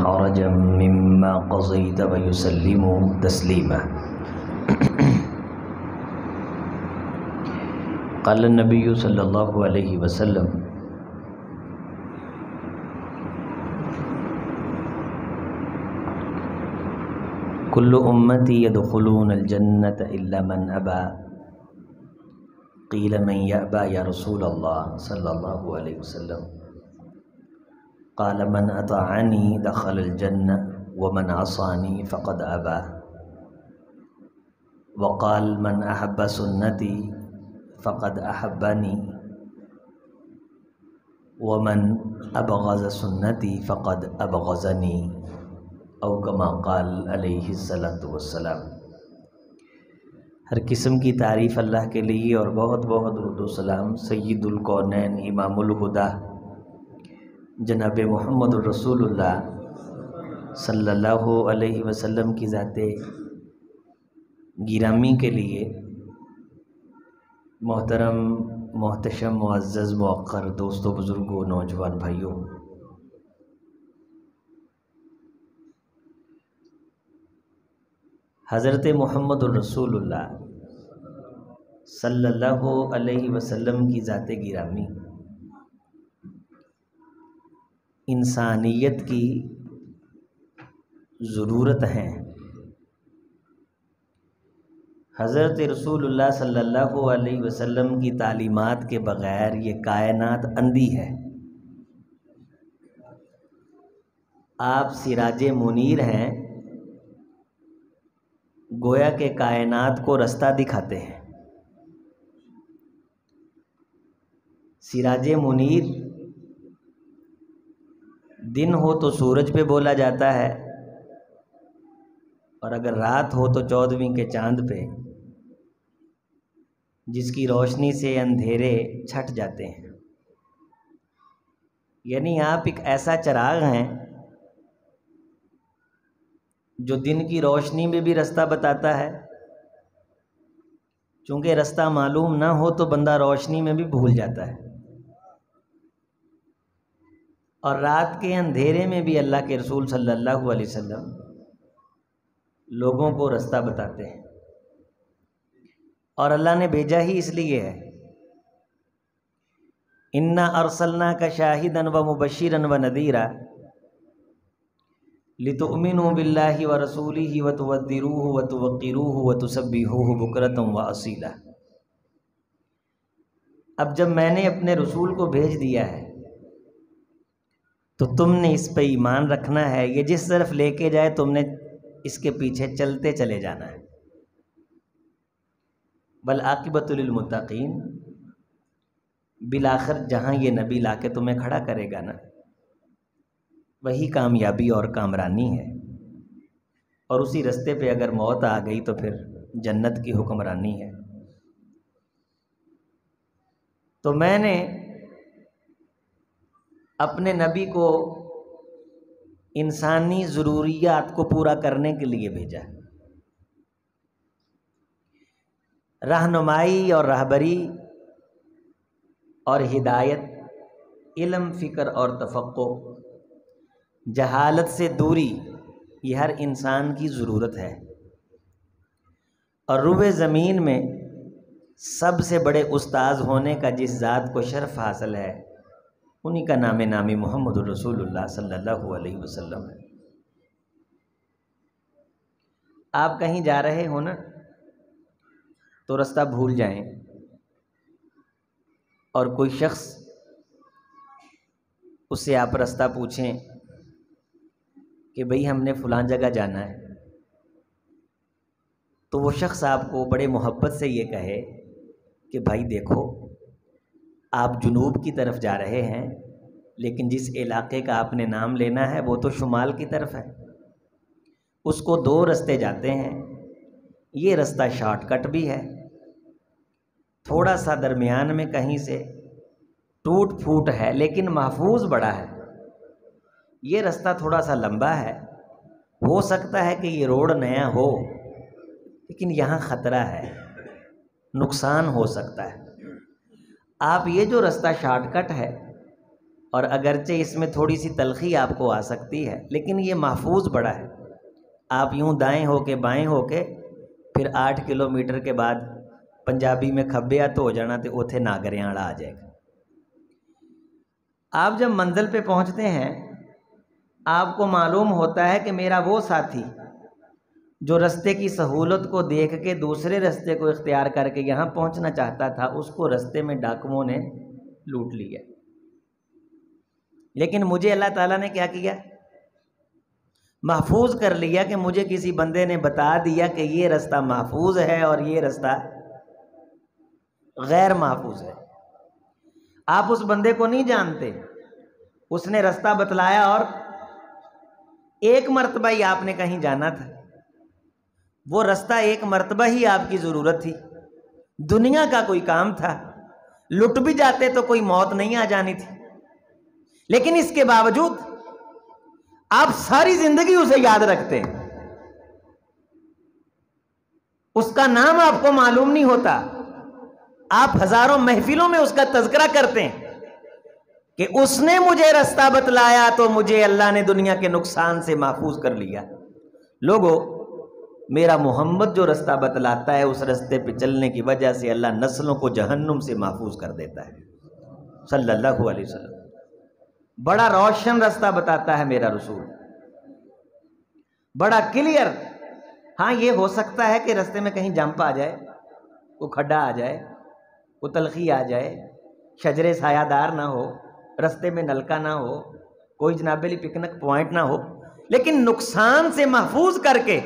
حرجا مما قضيت ويسلموا تسليما. قال النبي صلى الله عليه وسلم: كل أمتي يدخلون الجنة إلا من أبى. قيل: من يأبى يا رسول الله صلى الله عليه وسلم؟ قال: من أطاعني دخل الجنة ومن عصاني فقد أبى. وقال: من أحب سنتي فقد أحبني ومن أبغض سنتي فقد أبغضني، او کما قال علیہ الصلاۃ والسلام. ہر قسم کی تعریف اللہ کے لیے اور بہت بہت درود و سلام سید الکونین امام الہدیٰ جناب محمد الرسول اللہ صلی اللہ علیہ وسلم کی ذات گرامی کے لیے. محترم، محتشم، معزز، موقر دوستوں، بزرگوں، نوجوان بھائیوں، حضرت محمد الرسول اللہ صلی اللہ علیہ وسلم کی ذات گرامی انسانیت کی ضرورت ہیں. حضرت رسول اللہ صلی اللہ علیہ وسلم کی تعلیمات کے بغیر یہ کائنات اندھی ہے. آپ سراج منیر ہیں، گویا کہ کائنات کو رستہ دکھاتے ہیں. سراج منیر دن ہو تو سورج پہ بولا جاتا ہے، اور اگر رات ہو تو 14ویں کے چاند پہ، جس کی روشنی سے اندھیرے چھٹ جاتے ہیں. یعنی آپ ایک ایسا چراغ ہیں جو دن کی روشنی میں بھی رستہ بتاتا ہے. چونکہ رستہ معلوم نہ ہو تو بندہ روشنی میں بھی بھول جاتا ہے، اور رات کے اندھیرے میں بھی اللہ کے رسول صلی اللہ علیہ وسلم لوگوں کو رستہ بتاتے ہیں. اور اللہ نے بھیجا ہی اس لیے ہے. انا ارسلناک شاہدا ومبشرا ونذیرا لتؤمنوا باللہ ورسولہ وتوقروہ وتوقروہ وتسبحوہ بکرۃ واصیلا. اب جب میں نے اپنے رسول کو بھیج دیا ہے تو تم نے اس پہ ایمان رکھنا ہے. یہ جس طرف لے کے جائے تم نے اس کے پیچھے چلتے چلے جانا ہے. والعاقبۃ للمتقین، بالآخر جہاں یہ نبی لا کے تمہیں کھڑا کرے گا نا، وہی کامیابی اور کامرانی ہے. اور اسی رستے پہ اگر موت آ گئی تو پھر جنت کی حکمرانی ہے. تو میں نے اپنے نبی کو انسانی ضروریات کو پورا کرنے کے لیے بھیجا ہے. رہنمائی اور رہبری اور ہدایت، علم، فکر اور تفقہ، جہالت سے دوری، یہ ہر انسان کی ضرورت ہے. اور روئے زمین میں سب سے بڑے استاذ ہونے کا جس ذات کو شرف حاصل ہے، انہی کا نام نامی محمد الرسول اللہ صلی اللہ علیہ وسلم ہے. آپ کہیں جا رہے ہو نا تو رستہ بھول جائیں، اور کوئی شخص اس سے آپ رستہ پوچھیں کہ بھئی ہم نے فلاں جگہ جانا ہے، تو وہ شخص آپ کو بڑے محبت سے یہ کہے کہ بھائی دیکھو، آپ جنوب کی طرف جا رہے ہیں، لیکن جس علاقے کا آپ نے نام لینا ہے وہ تو شمال کی طرف ہے. اس کو 2 رستے جاتے ہیں، یہ رستہ شارٹ کٹ بھی ہے، تھوڑا سا درمیان میں کہیں سے ٹوٹ پھوٹ ہے لیکن محفوظ بڑا ہے. یہ رستہ تھوڑا سا لمبا ہے، ہو سکتا ہے کہ یہ روڈ نیا ہو لیکن یہاں خطرہ ہے، نقصان ہو سکتا ہے. آپ یہ جو رستہ شارٹ کٹ ہے اور اگرچہ اس میں تھوڑی سی تلخی آپ کو آ سکتی ہے، لیکن یہ محفوظ بڑا ہے۔ آپ یوں دائیں ہو کے بائیں ہو کے پھر 8 کلومیٹر کے بعد پنجابی میں کھبیا تو ہو جانا تے اوتھے ناگریاں والا آ جائے گا۔ آپ جب منزل پہ پہنچتے ہیں آپ کو معلوم ہوتا ہے کہ میرا وہ ساتھی جو رستے کی سہولت کو دیکھ کے دوسرے رستے کو اختیار کر کے یہاں پہنچنا چاہتا تھا، اس کو رستے میں ڈاکوؤں نے لوٹ لیا۔ لیکن مجھے اللہ تعالیٰ نے کیا کیا؟ محفوظ کر لیا کہ مجھے کسی بندے نے بتا دیا کہ یہ رستہ محفوظ ہے اور یہ رستہ غیر محفوظ ہے۔ آپ اس بندے کو نہیں جانتے، اس نے رستہ بتلایا اور ایک مرتبہ ہی آپ نے کہیں جانا تھا، وہ رستہ ایک مرتبہ ہی آپ کی ضرورت تھی، دنیا کا کوئی کام تھا، لٹ بھی جاتے تو کوئی موت نہیں آ جانی تھی، لیکن اس کے باوجود آپ ساری زندگی اسے یاد رکھتے ہیں۔ اس کا نام آپ کو معلوم نہیں ہوتا، آپ ہزاروں محفلوں میں اس کا تذکرہ کرتے ہیں کہ اس نے مجھے رستہ بتلایا تو مجھے اللہ نے دنیا کے نقصان سے محفوظ کر لیا۔ لوگو، میرا محمد جو رستہ بتلاتا ہے اس رستے پہ چلنے کی وجہ سے اللہ نسلوں کو جہنم سے محفوظ کر دیتا ہے صلی اللہ علیہ وسلم۔ بڑا روشن رستہ بتاتا ہے میرا رسول، بڑا کلیئر۔ ہاں یہ ہو سکتا ہے کہ رستے میں کہیں جمپ آ جائے، کوئی کھڈا آ جائے، کوئی تلخی آ جائے، شجرے سایہ دار نہ ہو، رستے میں نلکا نہ ہو، کوئی جناب علی پکنک پوائنٹ نہ ہو، لیکن نقصان سے محفوظ کر کے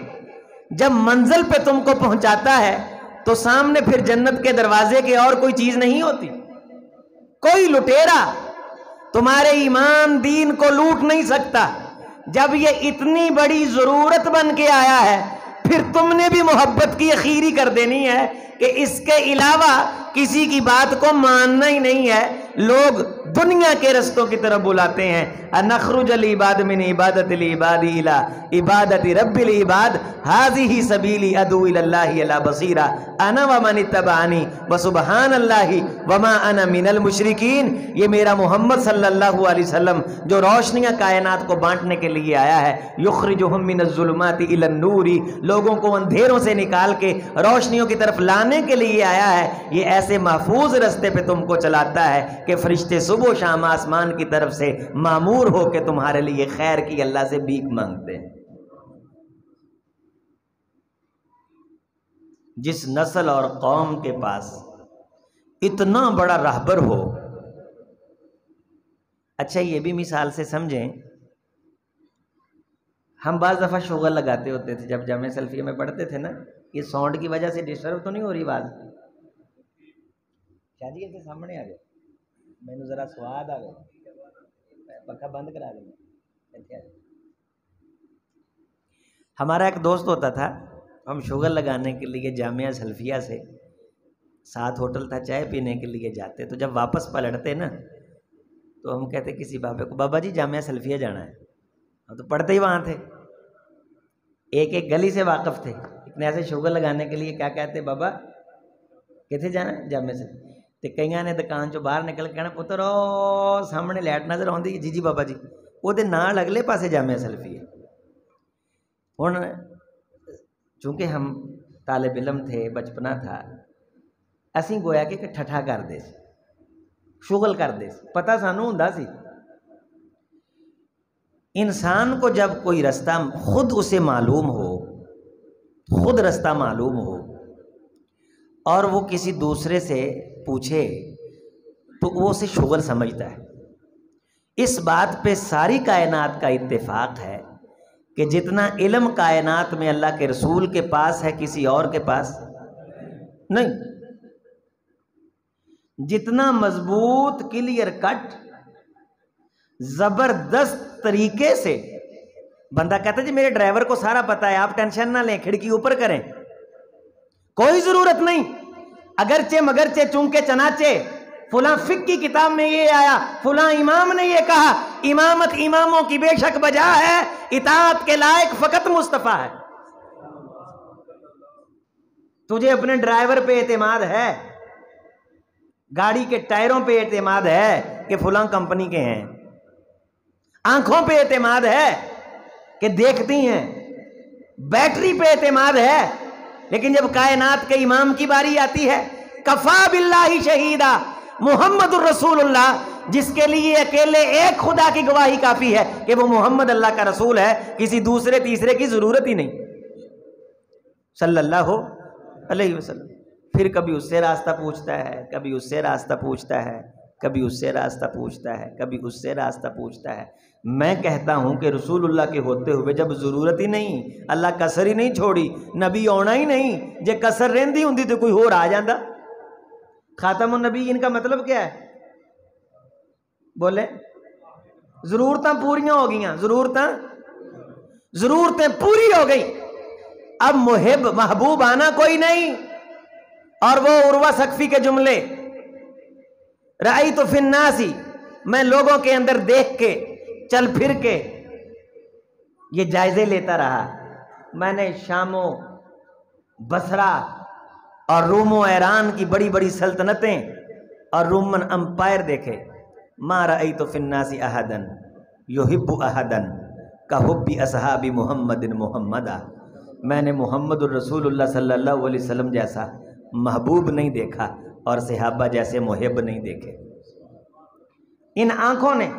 جب منزل پہ تم کو پہنچاتا ہے تو سامنے پھر جنت کے دروازے کے اور کوئی چیز نہیں ہوتی۔ کوئی لٹیرا تمہارے ایمان دین کو لوٹ نہیں سکتا۔ جب یہ اتنی بڑی ضرورت بن کے آیا ہے پھر تم نے بھی محبت کی اخیری کر دینی ہے کہ اس کے علاوہ کسی کی بات کو ماننا ہی نہیں ہے۔ لوگ دنیا کے رستوں کی طرف بلاتے ہیں، نخرج العباد من عبادت العباد الى عبادت رب العباد هذه سبیلی ادعو الی اللہ علی بصیرہ انا ومن اتبعنی وسبحان اللہ وما انا من المشرکین۔ یہ میرا محمد صلی اللہ علیہ وسلم جو روشنیاں کائنات کو بانٹنے کے لیے آیا ہے، یخرجہم من الظلمات الی النور، لوگوں کو اندھیروں سے نکال کے روشنیوں کی طرف لانے کے لیے آیا ہے۔ یہ ایسے محفوظ رستے پہ تم کو چلاتا ہے کہ فرشتے صبح و شام آسمان کی طرف سے مامور ہو کے تمہارے لیے خیر کی اللہ سے بھیک مانگتے ہیں۔ جس نسل اور قوم کے پاس اتنا بڑا راہبر ہو، اچھا یہ بھی مثال سے سمجھیں، ہم بعض دفعہ شغل لگاتے ہوتے تھے جب جامعہ سلفیہ میں پڑھتے تھے نا، یہ ساؤنڈ کی وجہ سے ڈسٹرب تو نہیں ہو رہی آواز؟ شادی کے سامنے آ گئے، میں نے ذرا سواد آ گیا، پنکھا بند کرا دیں۔ ہمارا ایک دوست ہوتا تھا، ہم شغل لگانے کے لیے جامعہ سلفیہ سے ساتھ ہوٹل تھا، چائے پینے کے لیے جاتے، تو جب واپس پلٹتے نا تو ہم کہتے کسی بابے کو، بابا جی جامعہ سلفیہ جانا ہے، ہم تو پڑھتے ہی وہاں تھے، ایک ایک گلی سے واقف تھے، اتنے ایسے شغل لگانے کے لیے کیا کہتے، بابا کتنے جانا ہے جامعہ سے؟ تو کئیاں نے دکان چوں باہر نکل کے کہنا، پتر او سامنے لائٹ نظر آتی، جی جی بابا جی، وہ دے نال اگلے پاسے جامعہ سلفیہ۔ ہن چونکہ ہم طالب علم تھے، بچپنا تھا، اسی گویا کہ ٹھٹھا کر دے سی، شغل کر دے سی، پتہ سانوں ہوندا سی۔ انسان کو جب کوئی رستہ خود اسے معلوم ہو، خود رستہ معلوم ہو اور وہ کسی دوسرے سے پوچھے تو وہ اسے شغل سمجھتا ہے۔ اس بات پہ ساری کائنات کا اتفاق ہے کہ جتنا علم کائنات میں اللہ کے رسول کے پاس ہے کسی اور کے پاس نہیں۔ جتنا مضبوط کلیئر کٹ زبردست طریقے سے بندہ کہتا ہے جی میرے ڈرائیور کو سارا پتا ہے، آپ ٹینشن نہ لیں، کھڑکی اوپر کریں، کوئی ضرورت نہیں، اگرچہ مگرچہ چونکہ چنانچہ فلاں فقہ کی کتاب میں یہ آیا، فلاں امام نے یہ کہا، امامت اماموں کی بے شک بجا ہے، اطاعت کے لائق فقط مصطفیٰ ہے۔ تجھے اپنے ڈرائیور پہ اعتماد ہے، گاڑی کے ٹائروں پہ اعتماد ہے کہ فلاں کمپنی کے ہیں، آنکھوں پہ اعتماد ہے کہ دیکھتی ہیں، بیٹری پہ اعتماد ہے، لیکن جب کائنات کے امام کی باری آتی ہے، کفا باللہ شہیدا، محمد الرسول اللہ، جس کے لیے اکیلے ایک خدا کی گواہی کافی ہے کہ وہ محمد اللہ کا رسول ہے، کسی دوسرے تیسرے کی ضرورت ہی نہیں، صلی اللہ علیہ وسلم۔ پھر کبھی اس سے راستہ پوچھتا ہے، کبھی اس سے راستہ پوچھتا ہے، کبھی اس سے راستہ پوچھتا ہے، کبھی اس سے راستہ پوچھتا ہے۔ میں کہتا ہوں کہ رسول اللہ کے ہوتے ہوئے جب ضرورت ہی نہیں، اللہ کسر ہی نہیں چھوڑی، نبی آنا ہی نہیں، جے کسر رہندی ہوندی تو کوئی اور آ جاندہ۔ خاتم النبی ان کا مطلب کیا ہے؟ بولے ضرورتاں پوریاں ہو گئیاں، ضرورتیں پوری ہو گئی، اب محبوب آنا کوئی نہیں۔ اور وہ عروہ ثقفی کے جملے، رأیت فی الناس، میں لوگوں کے اندر دیکھ کے چل پھر کے یہ جائزے لیتا رہا، میں نے شام و بصرہ اور روم و ایران کی بڑی بڑی سلطنتیں اور رومن امپائر دیکھے، ما رأیت فی الناس احدا یحب احدا کحب اصحاب محمد محمدا، میں نے محمد الرسول اللہ صلی اللہ علیہ وسلم جیسا محبوب نہیں دیکھا اور صحابہ جیسے محب نہیں دیکھے۔ ان آنکھوں نے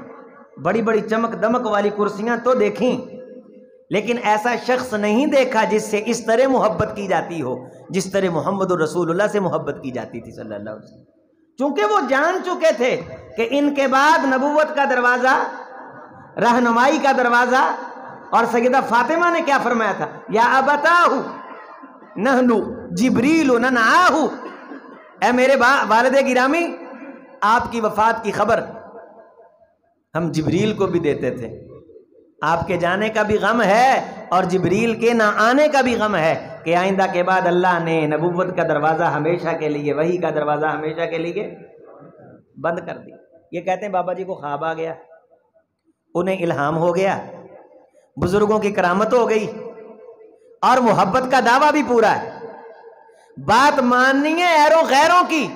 بڑی بڑی چمک دمک والی کرسیاں تو دیکھیں، لیکن ایسا شخص نہیں دیکھا جس سے اس طرح محبت کی جاتی ہو جس طرح محمد الرسول اللہ سے محبت کی جاتی تھی صلی اللہ علیہ وسلم۔ چونکہ وہ جان چکے تھے کہ ان کے بعد نبوت کا دروازہ، رہنمائی کا دروازہ، اور سیدہ فاطمہ نے کیا فرمایا تھا؟ یا ابتاہ نحن جبریل ننعاہ، اے میرے والد گرامی، آپ کی وفات کی خبر ہم جبریل کو بھی دیتے تھے، آپ کے جانے کا بھی غم ہے اور جبریل کے نہ آنے کا بھی غم ہے کہ آئندہ کے بعد اللہ نے نبوت کا دروازہ ہمیشہ کے لیے، وحی کا دروازہ ہمیشہ کے لیے بند کر دیا۔ یہ کہتے ہیں بابا جی کو خواب آ گیا، انہیں الہام ہو گیا، بزرگوں کی کرامت ہو گئی، اور محبت کا دعویٰ بھی پورا ہے۔ بات ماننی ہے ایروں غیروں کی،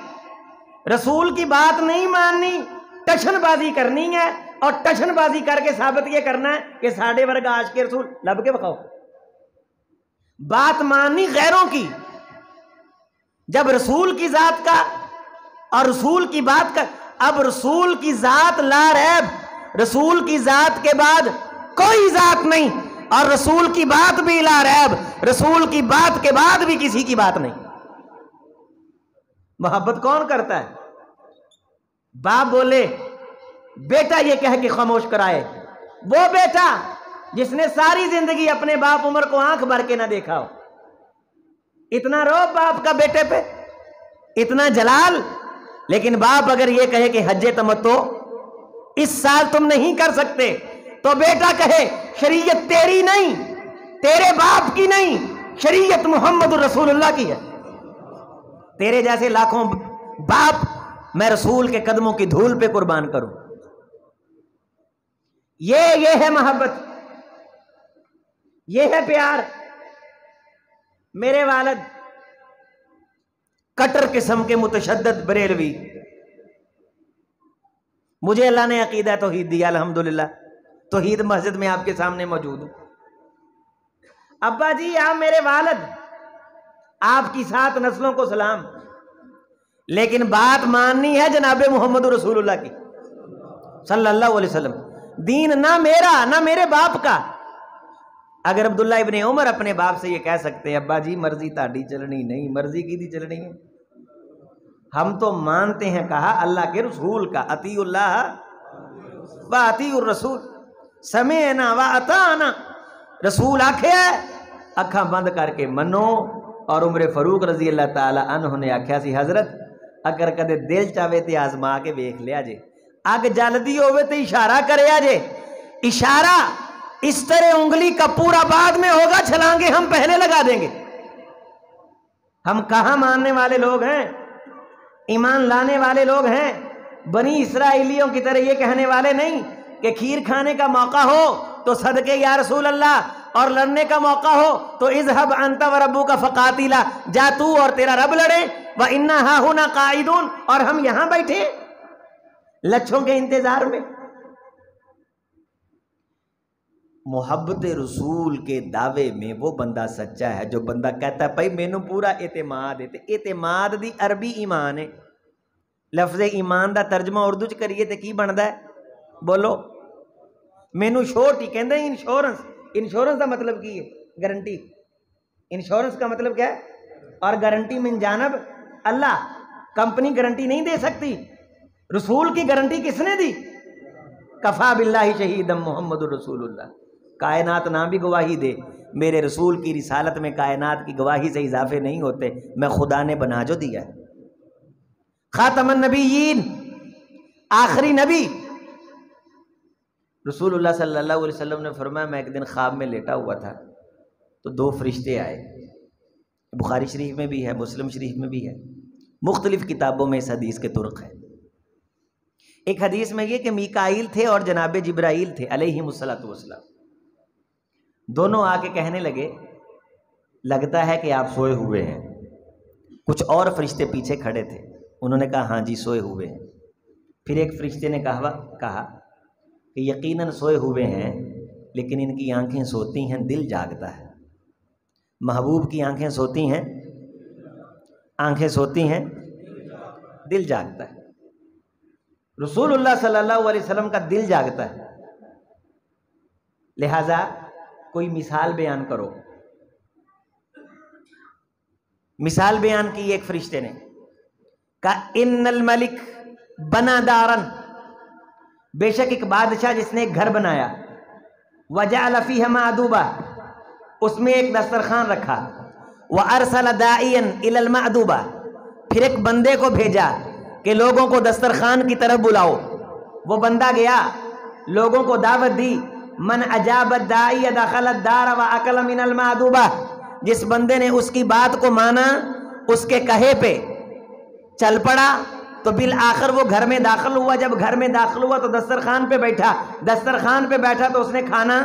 رسول کی بات نہیں ماننی، ٹشن بازی کرنی ہے، اور ٹشن بازی کر کے ثابت یہ کرنا ہے کہ ساڑھے ورگا عاشق رسول لب کے بخاؤ۔ بات ماننی غیروں کی، جب رسول کی ذات کا اور رسول کی بات کا، اب رسول کی ذات لا ریب، رسول کی ذات کے بعد کوئی ذات نہیں، اور رسول کی بات بھی لا ریب، رسول کی بات کے بعد بھی کسی کی بات نہیں۔ محبت کون کرتا ہے؟ باپ بولے بیٹا یہ کہہ کے خاموش کرائے، وہ بیٹا جس نے ساری زندگی اپنے باپ عمر کو آنکھ بھر کے نہ دیکھا ہو، اتنا روب باپ کا بیٹے پہ، اتنا جلال، لیکن باپ اگر یہ کہے کہ حج تمتع اس سال تم نہیں کر سکتے، تو بیٹا کہے شریعت تیری نہیں، تیرے باپ کی نہیں، شریعت محمد الرسول اللہ کی ہے۔ تیرے جیسے لاکھوں باپ میں رسول کے قدموں کی دھول پہ قربان کروں۔ یہ ہے محبت، یہ ہے پیار۔ میرے والد کٹر قسم کے متشدد بریلوی، مجھے اللہ نے عقیدہ توحید دیا، الحمدللہ توحید مسجد میں آپ کے سامنے موجود ہوں۔ ابا جی آپ میرے والد، آپ کی 7 نسلوں کو سلام، لیکن بات ماننی ہے جناب محمد رسول اللہ کی صلی اللہ علیہ وسلم۔ دین نہ میرا نہ میرے باپ کا۔ اگر عبداللہ ابن عمر اپنے باپ سے یہ کہہ سکتے ہیں ابا جی مرضی تاڑی چلنی نہیں، مرضی کی دی چلنی ہے، ہم تو مانتے ہیں کہا اللہ کے رسول کا، اطیع اللہ و اطیع الرسول، سمعنا و اطعنا، رسول آکھے اکھاں بند کر کے منو۔ اور عمر فاروق رضی اللہ تعالی عنہ نے آکھیا سی حضرت اگر کدے دل چاہے تے آزما کے ویکھ لیا جے، اگ جلدی ہوئے تے اشارہ کریا جے، اشارہ اس طرح انگلی کا پورا بعد میں ہوگا، چھلانگے ہم پہلے لگا دیں گے۔ ہم کہاں ماننے والے لوگ ہیں، ایمان لانے والے لوگ ہیں، بنی اسرائیلیوں کی طرح یہ کہنے والے نہیں کہ کھیر کھانے کا موقع ہو تو صدقے یا رسول اللہ، اور لڑنے کا موقع ہو تو اذهب انت وربک فقاتلا، جا تو اور تیرا رب لڑے، وَإِنَّا هَاهُنَا قَاعِدُونَ، اور ہم یہاں بیٹھے لچھوں کے انتظار میں۔ محبت رسول کے دعوے میں وہ بندہ سچا ہے جو بندہ کہتا ہے بھائی مینوں پورا اعتماد ہے. تے اعتماد دی عربی ایمان ہے. لفظ ایمان دا ترجمہ اردو چ کریے تے کی بندا ہے؟ بولو. مینوں شورٹی کہندے انشورنس. انشورنس دا مطلب کی ہے؟ گارنٹی. انشورنس کا مطلب کیا ہے؟ اور گارنٹی من جانب اللہ. کمپنی گارنٹی نہیں دے سکتی. رسول کی گارنٹی کس نے دی؟ کفا باللہ شہیدم محمد رسول اللہ. کائنات نہ بھی گواہی دے، میرے رسول کی رسالت میں کائنات کی گواہی سے اضافے نہیں ہوتے. میں خدا نے بنا جو دیا ہے. خاتم النبیین، آخری نبی. رسول اللہ صلی اللہ علیہ وسلم نے فرمایا میں ایک دن خواب میں لیٹا ہوا تھا تو دو فرشتے آئے. بخاری شریف میں بھی ہے، مسلم شریف میں بھی ہے، مختلف کتابوں میں اس حدیث کے طرق ہیں. ایک حدیث میں یہ کہ میکائیل تھے اور جناب جبرائیل تھے علیہم الصلوۃ والسلام. دونوں آ کے کہنے لگے لگتا ہے کہ آپ سوئے ہوئے ہیں. کچھ اور فرشتے پیچھے کھڑے تھے، انہوں نے کہا ہاں جی سوئے ہوئے ہیں. پھر ایک فرشتے نے کہا کہ یقیناً سوئے ہوئے ہیں لیکن ان کی آنکھیں سوتی ہیں، دل جاگتا ہے. محبوب کی آنکھیں سوتی ہیں، آنکھیں سوتی ہیں، دل جاگتا ہے. رسول اللہ صلی اللہ علیہ وسلم کا دل جاگتا ہے. لہذا کوئی مثال بیان کرو. مثال بیان کی ایک فرشتے نے کہا ان الملک بنا دارن، بے شک ایک بادشاہ جس نے ایک گھر بنایا، وجعل فیہ مأدوبہ، اس میں ایک دسترخوان رکھا، وارسل داعیا الی المأدوبہ، پھر ایک بندے کو بھیجا کہ لوگوں کو دسترخوان کی طرف بلاؤ. وہ بندہ گیا، لوگوں کو دعوت دی. من اجاب الداعی دخل الدار واکل من المأدوبہ، جس بندے نے اس کی بات کو مانا، اس کے کہے پہ چل پڑا تو بالآخر وہ گھر میں داخل ہوا. جب گھر میں داخل ہوا تو دسترخوان پہ بیٹھا. دسترخوان پہ بیٹھا تو اس نے کھانا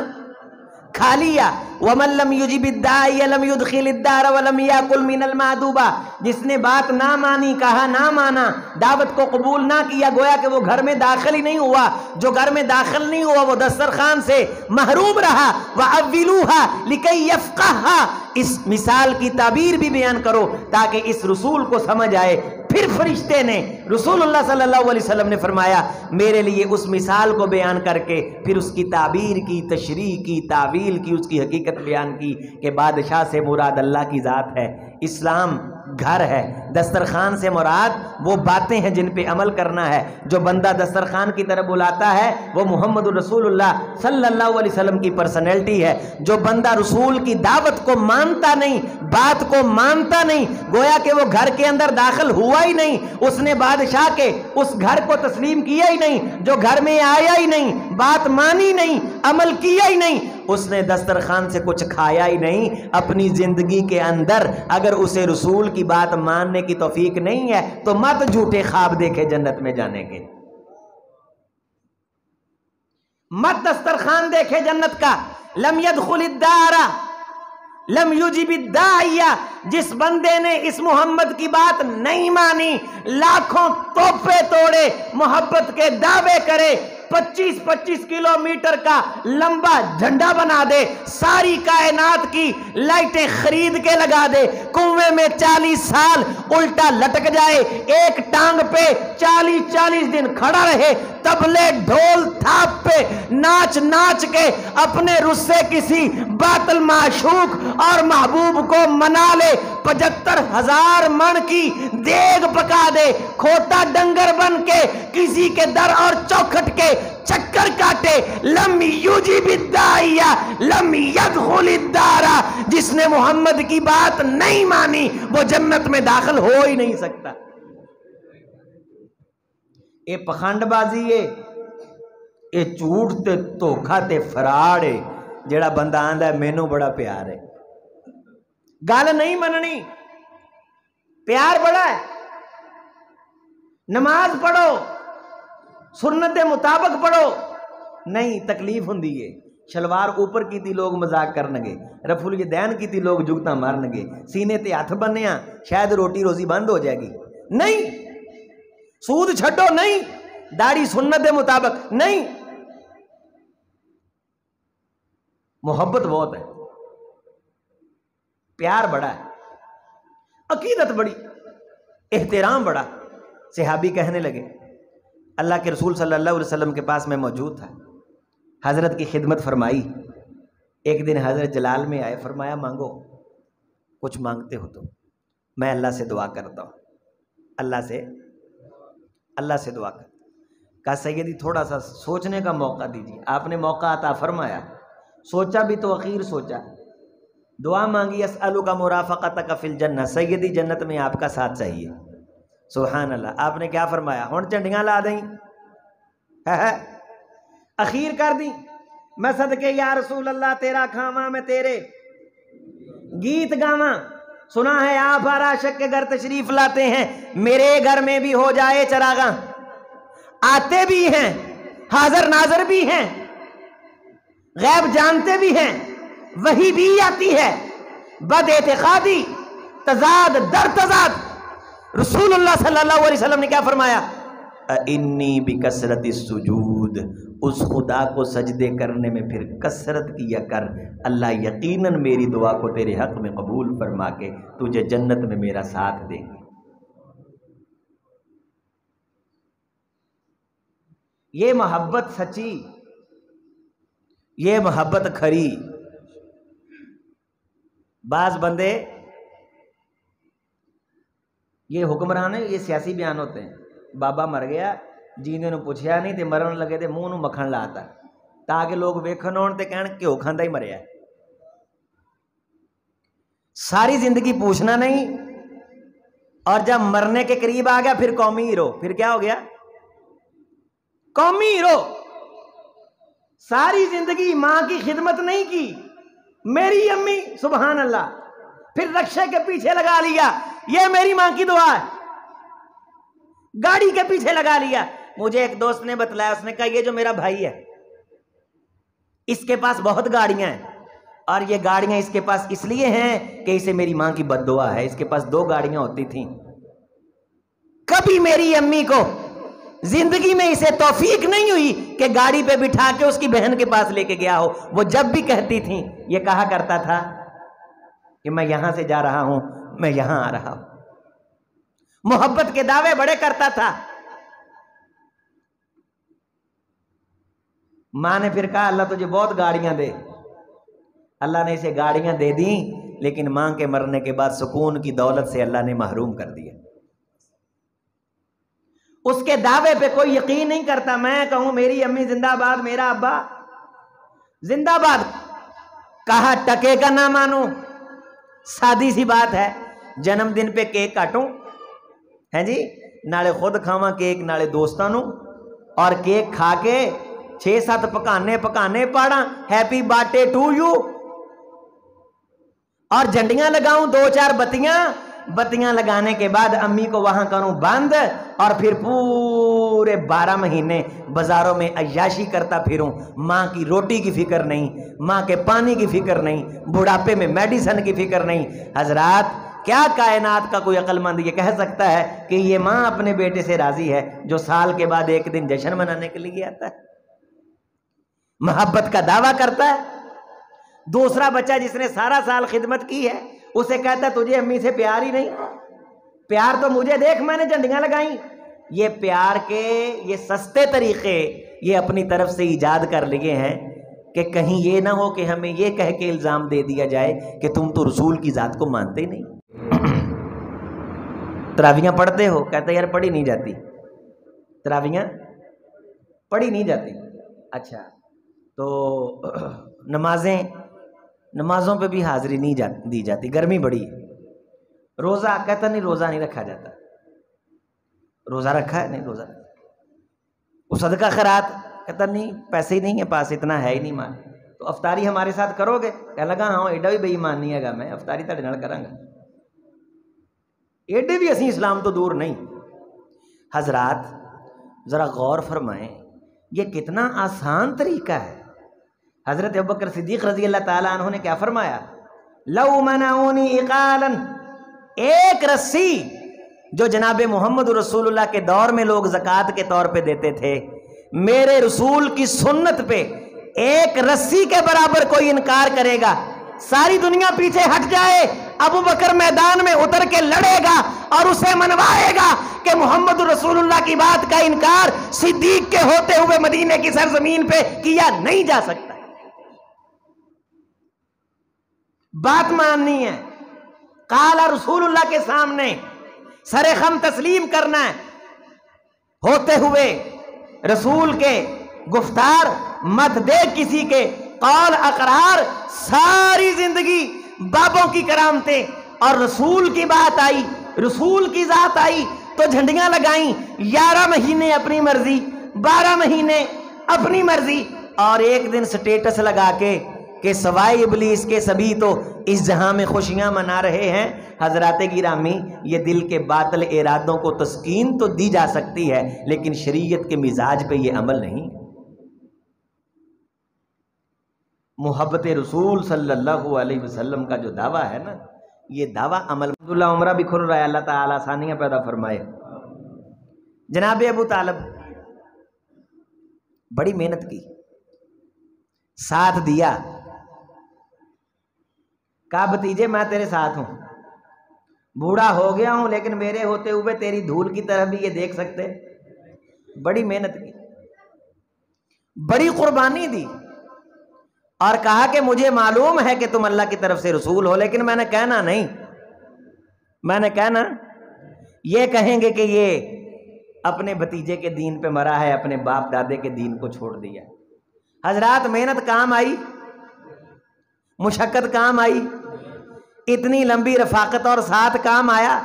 کھا لیا. ومن لم یجب الداعی لم یدخل الدار ولم یاکل من المأدوبہ، جس نے بات نہ مانی، کہا نہ مانا، دعوت کو قبول نہ کیا، گویا کہ وہ گھر میں داخل ہی نہیں ہوا. جو گھر میں داخل نہیں ہوا وہ دسترخوان سے محروم رہا. وَأَوِّلُوهَا لِكَيْ يَفْقَهَا، اس مثال کی تعبیر بھی بیان کرو تاکہ اس رسول کو سمجھ آئے. پھر فرشتے نے رسول اللہ صلی اللہ علیہ وسلم نے فرمایا میرے لیے اس مثال کو بیان کر کے پھر اس کی تعبیر کی، تشریح کی، تعویل کی، اس کی حقیقت بیان کی کہ بادشاہ سے مراد اللہ کی ذات ہے، اسلام گھر ہے، دسترخوان سے مراد وہ باتیں ہیں جن پہ عمل کرنا ہے. جو بندہ دسترخوان کی طرف بلاتا ہے وہ محمد رسول اللہ صلی اللہ علیہ وسلم کی پرسنالٹی ہے. جو بندہ رسول کی دعوت کو مانتا نہیں، بات کو مانتا نہیں، گویا کہ وہ گھر کے اندر داخل ہوا ہی نہیں، اس نے بادشاہ کے اس گھر کو تسلیم کیا ہی نہیں، جو گھر میں آیا ہی نہیں، بات مانی نہیں، عمل کیا ہی نہیں، اس نے دسترخوان سے کچھ کھایا ہی نہیں. اپنی زندگی کے اندر اگر اسے رسول کی بات ماننے کی توفیق نہیں ہے تو مت جھوٹے خواب دیکھے جنت میں جانے کے، مت دسترخوان دیکھے جنت کا. لم يدخل الدار لم یجب الداعی، جس بندے نے اس محمد کی بات نہیں مانی، لاکھوں توپے توڑے، محبت کے دعوے کرے، 25-25 کلومیٹر کا لمبا جھنڈا بنا دے، ساری کائنات کی لائٹیں خرید کے لگا دے، کنویں میں 40 سال الٹا لٹک جائے، ایک ٹانگ پہ 40 دن کھڑا رہے، تبلے ڈھول تھاپ پہ ناچ ناچ کے اپنے رسے کسی باطل معشوق اور محبوب کو منا لے، 75,000 من کی دیگ پکا دے، کھوٹا ڈنگر بن کے کسی کے در اور چوکھٹ کے چکر کاٹے، لم یجب الداعی لم یدخل الدار، جس نے محمد کی بات نہیں مانی وہ جنت میں داخل ہو ہی نہیں سکتا. اے پخنڈ بازی ہے، اے جھوٹ تے دھوکھا تے فراڈ ہے. جڑا بندہ آندا ہے مینوں بڑا پیار ہے، گل نہیں مننی، پیار بڑا ہے، نماز پڑھو، سنت دے مطابق پڑھو، نہیں تکلیف ہوندی ہے. شلوار اوپر کی تھی لوگ مذاق کرنگے، رفع الیدین کی تھی لوگ جگتا مارنگے، سینے تے ہاتھ بنیا شاید روٹی روزی بند ہو جائے گی. نہیں، سود چھٹو نہیں، داڑھی سنت دے مطابق نہیں. محبت بہت ہے، پیار بڑا ہے، عقیدت بڑی، احترام بڑا۔ صحابی کہنے لگے، اللہ کے رسول صلی اللہ علیہ وسلم کے پاس میں موجود تھا، حضرت کی خدمت فرمائی۔ ایک دن حضرت جلال میں آئے، فرمایا مانگو، کچھ مانگتے ہو تو میں اللہ سے دعا کرتا ہوں، اللہ سے دعا کرتا ہوں۔ کہا سیدی تھوڑا سا سوچنے کا موقع دیجیے۔ آپ نے موقع عطا فرمایا، سوچا بھی تو اخیر سوچا، دعا مانگی، اسألک مرافقتک فی الجنہ، سیدی جنت میں آپ کا ساتھ چاہیے۔ سبحان اللہ۔ آپ نے کیا فرمایا؟ ہن چنڈیاں لا دیں، اخیر کر دی، میں صدقے یا رسول اللہ تیرا کھاواں، میں تیرے گیت گاواں۔ سنا ہے آپ ہر عاشق کے گھر تشریف لاتے ہیں، میرے گھر میں بھی ہو جائے چراغاں، آتے بھی ہیں، حاضر ناظر بھی ہیں، غیب جانتے بھی ہیں، وہی بھی آتی ہے، بد اعتقادی تضاد در تضاد۔ رسول اللہ صلی اللہ علیہ وسلم نے کیا فرمایا؟ انی بکثرت السجود، اس خدا کو سجدے کرنے میں پھر کثرت کیا کر، اللہ یقیناً میری دعا کو تیرے حق میں قبول فرما کے تجھے جنت میں میرا ساتھ دیں گے۔ یہ محبت سچی، یہ محبت کھری۔ بعض بندے، یہ حکمران ہے، یہ سیاسی بیان ہوتے ہیں، بابا مر گیا، جیندے نو پوچھیا نہیں تے مرن لگے تے منہ نو مکھن لاتا تاکہ لوگ ویکھن آن تے کہن کیوں کھاندا ہی مریا ہے۔ ساری زندگی پوچھنا نہیں، اور جب مرنے کے قریب آ گیا پھر قومی ہیرو۔ پھر کیا ہو گیا؟ قومی ہیرو۔ ساری زندگی ماں کی خدمت نہیں کی، میری امی، سبحان اللہ، پھر رکشے کے پیچھے لگا لیا، یہ میری ماں کی دعا ہے، گاڑی کے پیچھے لگا لیا۔ مجھے ایک دوست نے بتلایا، اس نے کہا یہ جو میرا بھائی ہے اس کے پاس بہت گاڑیاں ہیں، اور یہ گاڑیاں اس کے پاس اس لیے ہیں کہ اسے میری ماں کی بد دعا ہے۔ اس کے پاس 2 گاڑیاں ہوتی تھیں، کبھی میری امی کو زندگی میں اسے توفیق نہیں ہوئی کہ گاڑی پہ بٹھا کے اس کی بہن کے پاس لے کے گیا ہو۔ وہ جب بھی کہتی تھیں یہ کہا کرتا تھا کہ میں یہاں سے جا رہا ہوں، میں یہاں آ رہا ہوں۔ محبت کے دعوے بڑے کرتا تھا۔ ماں نے پھر کہا اللہ تجھے بہت گاڑیاں دے۔ اللہ نے اسے گاڑیاں دے دیں، لیکن ماں کے مرنے کے بعد سکون کی دولت سے اللہ نے محروم کر دیا۔ اس کے دعوے پہ کوئی یقین نہیں کرتا۔ میں کہوں میری امی زندہ باد، میرا ابا زندہ باد، کہا ٹکے کا نہ مانوں۔ سادی سی بات ہے، جنم دن پہ کیک کاٹوں، ہیں جی، نالے خود کھاواں کیک، نالے دوستاں نوں، اور کیک کھا کے 6-7 پکانے پاڑاں happy birthday to you, اور جھنڈیاں لگاؤں 2-4 بتیاں لگانے کے بعد امی کو وہاں کروں بند، اور پھر پورے 12 مہینے بازاروں میں عیاشی کرتا پھروں۔ ماں کی روٹی کی فکر نہیں، ماں کے پانی کی فکر نہیں، بڑھاپے میں میڈیسن کی فکر نہیں۔ حضرات، کیا کائنات کا کوئی عقل مند یہ کہہ سکتا ہے کہ یہ ماں اپنے بیٹے سے راضی ہے جو سال کے بعد ایک دن جشن منانے کے لیے آتا ہے، محبت کا دعویٰ کرتا ہے؟ دوسرا بچہ جس نے سارا سال خدمت کی ہے اسے کہتا ہے تجھے امی سے پیار ہی نہیں، پیار تو مجھے دیکھ، میں نے جھنڈیاں لگائیں۔ یہ پیار کے یہ سستے طریقے یہ اپنی طرف سے ایجاد کر لیے ہیں کہ کہیں یہ نہ ہو کہ ہمیں یہ کہہ کے الزام دے دیا جائے کہ تم تو رسول کی ذات کو مانتے ہی نہیں۔ تراویحاں پڑھتے ہو؟ کہتے یار پڑھی نہیں جاتی، تراویحاں پڑھی نہیں جاتی۔ اچھا، تو نمازوں پہ بھی حاضری نہیں دی جاتی، گرمی بڑی ہے۔ روزہ کہتا نہیں، روزہ نہیں رکھا جاتا۔ روزہ رکھا ہے؟ نہیں روزہ رکھا۔ وہ صدقہ خیرات کہتا نہیں، پیسے ہی نہیں ہے پاس، اتنا ہے ہی نہیں مان۔ تو افطاری ہمارے ساتھ کرو گے؟ کہنے لگا ہاں ایڈا بھی بے ایمان نہیں ہے گا، میں افطاری تہاڈے نال کراں گا۔ ایڈے بھی اسی اسلام تو دور نہیں۔ حضرات ذرا غور فرمائیں، یہ کتنا آسان طریقہ ہے۔ حضرت ابوبکر صدیق رضی اللہ تعالیٰ عنہ نے کیا فرمایا؟ لو منعونی اقالا، ایک رسی جو جناب محمد رسول اللہ کے دور میں لوگ زکوٰۃ کے طور پہ دیتے تھے، میرے رسول کی سنت پہ ایک رسی کے برابر کوئی انکار کرے گا ساری دنیا پیچھے ہٹ جائے، ابو بکر میدان میں اتر کے لڑے گا اور اسے منوائے گا کہ محمد رسول اللہ کی بات کا انکار صدیق کے ہوتے ہوئے مدینے کی سرزمین پہ کیا نہیں جا سکتا۔ بات ماننی ہے، قال رسول اللہ کے سامنے سر خم تسلیم کرنا ہے، ہوتے ہوئے رسول کے گفتار مت دے کسی کے، قول اقرار ساری زندگی بابوں کی کرامتیں، اور رسول کی بات آئی، رسول کی ذات آئی تو جھنڈیاں لگائیں، 11 مہینے اپنی مرضی، 12 مہینے اپنی مرضی، اور ایک دن سٹیٹس لگا کے کہ سوائے ابلیس کے سبھی تو اس جہاں میں خوشیاں منا رہے ہیں۔ حضرات گرامی، یہ دل کے باطل ارادوں کو تسکین تو دی جا سکتی ہے، لیکن شریعت کے مزاج پہ یہ عمل نہیں۔ محبت رسول صلی اللہ علیہ وسلم کا جو دعویٰ ہے نا، یہ دعویٰ عمل عبداللہ عمرہ بھی کھل رہا ہے، اللہ تعالیٰ آسانیاں پیدا فرمائے۔ جناب ابو طالب بڑی محنت کی، ساتھ دیا، کہا بھتیجے میں تیرے ساتھ ہوں، بوڑھا ہو گیا ہوں لیکن میرے ہوتے ہوئے تیری دھول کی طرف بھی یہ دیکھ سکتے۔ بڑی محنت کی، بڑی قربانی دی، اور کہا کہ مجھے معلوم ہے کہ تم اللہ کی طرف سے رسول ہو، لیکن میں نے کہنا نہیں، میں نے کہنا یہ کہیں گے کہ یہ اپنے بھتیجے کے دین پہ مرا ہے، اپنے باپ دادے کے دین کو چھوڑ دیا۔ حضرات محنت کام آئی، مشقت کام آئی، اتنی لمبی رفاقت اور ساتھ کام آیا۔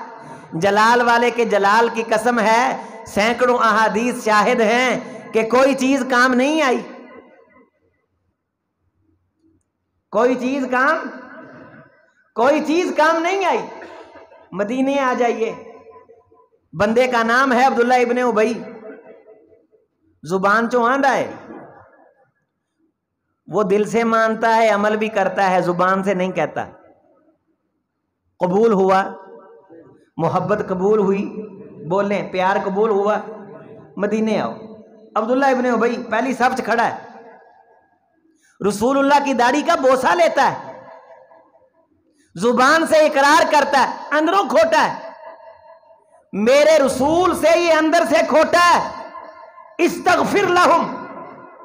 جلال والے کے جلال کی قسم ہے، سینکڑوں احادیث شاہد ہیں کہ کوئی چیز کام نہیں آئی، کوئی چیز کام نہیں آئی۔ مدینے آ جائیے، بندے کا نام ہے عبداللہ ابن ابی، زبان چو آندا ہے، وہ دل سے مانتا ہے، عمل بھی کرتا ہے، زبان سے نہیں کہتا۔ قبول ہوا، محبت قبول ہوئی، بولیں پیار قبول ہوا، مدینے آؤ۔ عبداللہ ابن ابی پہلی صف کھڑا ہے، رسول اللہ کی داڑھی کا بوسہ لیتا ہے، زبان سے اقرار کرتا ہے، اندروں کھوٹا ہے، میرے رسول سے یہ اندر سے کھوٹا ہے۔ استغفر لہم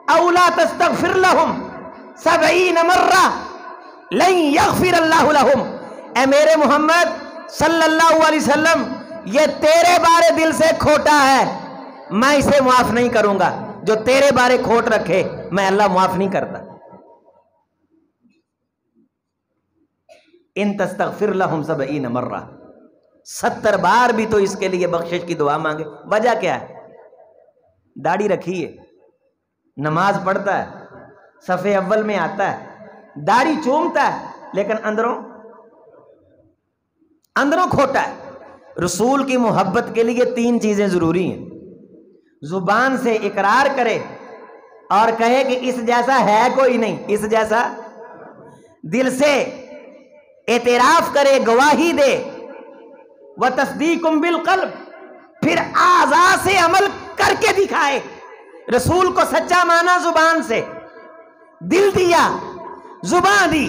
او لا تستغفر لہم 70 مرہ لن یغفر اللہ لہم۔ اے میرے محمد صلی اللہ علیہ وسلم، یہ تیرے بارے دل سے کھوٹا ہے، میں اسے معاف نہیں کروں گا۔ جو تیرے بارے کھوٹ رکھے میں اللہ معاف نہیں کرتا۔ ان تستغفر لہم 70 مرہ، 70 بار بھی تو اس کے لیے بخشش کی دعا مانگے۔ وجہ کیا ہے؟ داڑھی رکھی ہے، نماز پڑھتا ہے، صف اول میں آتا ہے، داڑھی چومتا ہے، لیکن اندروں کھوٹا ہے۔ رسول کی محبت کے لیے 3 چیزیں ضروری ہیں، زبان سے اقرار کرے اور کہے کہ اس جیسا ہے کوئی نہیں، اس جیسا، دل سے اعتراف کرے، گواہی دے، وَتَصْدِيقٌ بِالْقَلْبِ، پھر اعضاء سے عمل کر کے دکھائے۔ رسول کو سچا مانا زبان سے، دل دیا، زبان دی۔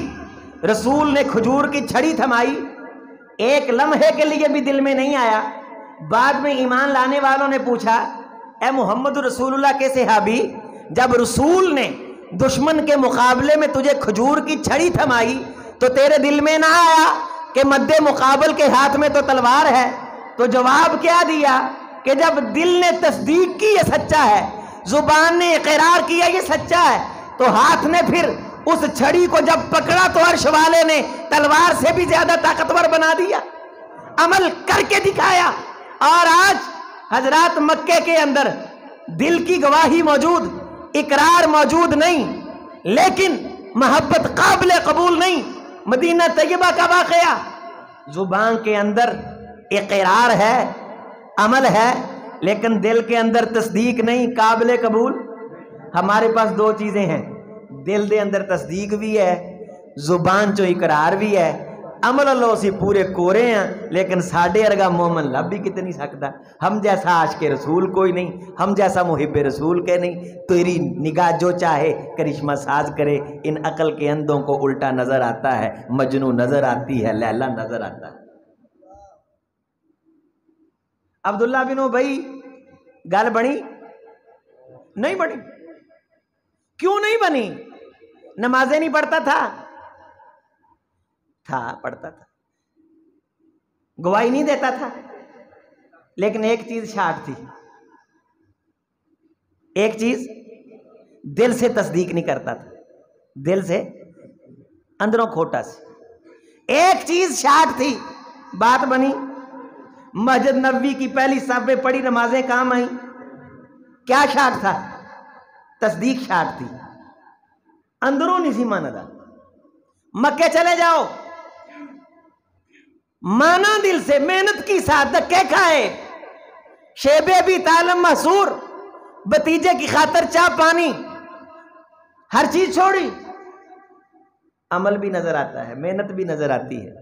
رسول نے کھجور کی چھڑی تھمائی، ایک لمحے کے لیے بھی دل میں نہیں آیا۔ بعد میں ایمان لانے والوں نے پوچھا، اے محمد رسول اللہ کے صحابی، جب رسول نے دشمن کے مقابلے میں تجھے کھجور کی چھڑی تھمائی تو تیرے دل میں نہ آیا کہ مد مقابل کے ہاتھ میں تو تلوار ہے؟ تو جواب کیا دیا کہ جب دل نے تصدیق کی یہ سچا ہے، زبان نے اقرار کیا یہ سچا ہے، تو ہاتھ نے پھر اس چھڑی کو جب پکڑا تو عرش والے نے تلوار سے بھی زیادہ طاقتور بنا دیا، عمل کر کے دکھایا۔ اور آج حضرات مکے کے اندر دل کی گواہی موجود، اقرار موجود نہیں، لیکن محبت قابل قبول نہیں۔ مدینہ طیبہ کا واقعہ، زبان کے اندر اقرار ہے، عمل ہے، لیکن دل کے اندر تصدیق نہیں، قابل قبول۔ ہمارے پاس 2 چیزیں ہیں، دل دے اندر تصدیق بھی ہے، زبان چو اقرار بھی ہے، عمل اللہ سی پورے کورے ہیں لیکن ساڑھے ارگا مومن لب بھی کتے نہیں سکتا. ہم جیسا عاشق رسول کوئی نہیں, ہم جیسا محب رسول کے نہیں. تیری نگاہ جو چاہے کرشمہ ساز کرے, ان عقل کے اندھوں کو الٹا نظر آتا ہے, مجنوں نظر آتی ہے, لیلا نظر آتا ہے. عبداللہ بن ابی گل بنی نہیں بنی. کیوں نہیں بنی؟ نمازیں نہیں پڑھتا تھا پڑھتا تھا, گواہی نہیں دیتا تھا, لیکن ایک چیز شاٹ تھی, ایک چیز دل سے تصدیق نہیں کرتا تھا, دل سے اندروں کھوٹا سی ایک چیز شاٹ تھی. بات بنی, مسجد نبوی کی پہلی صف پہ پڑھی نمازیں کام آئیں. کیا شاٹ تھا؟ تصدیق شاٹ تھی, اندروں نہیں سی مانا. مکے چلے جاؤ, مانا دل سے, محنت کی ساتھ, دھکے کھائے, شیبے بھی تعلم محصور, بتیجے کی خاطر چاہ پانی, ہر چیز چھوڑی. عمل بھی نظر آتا ہے, محنت بھی نظر آتی ہے.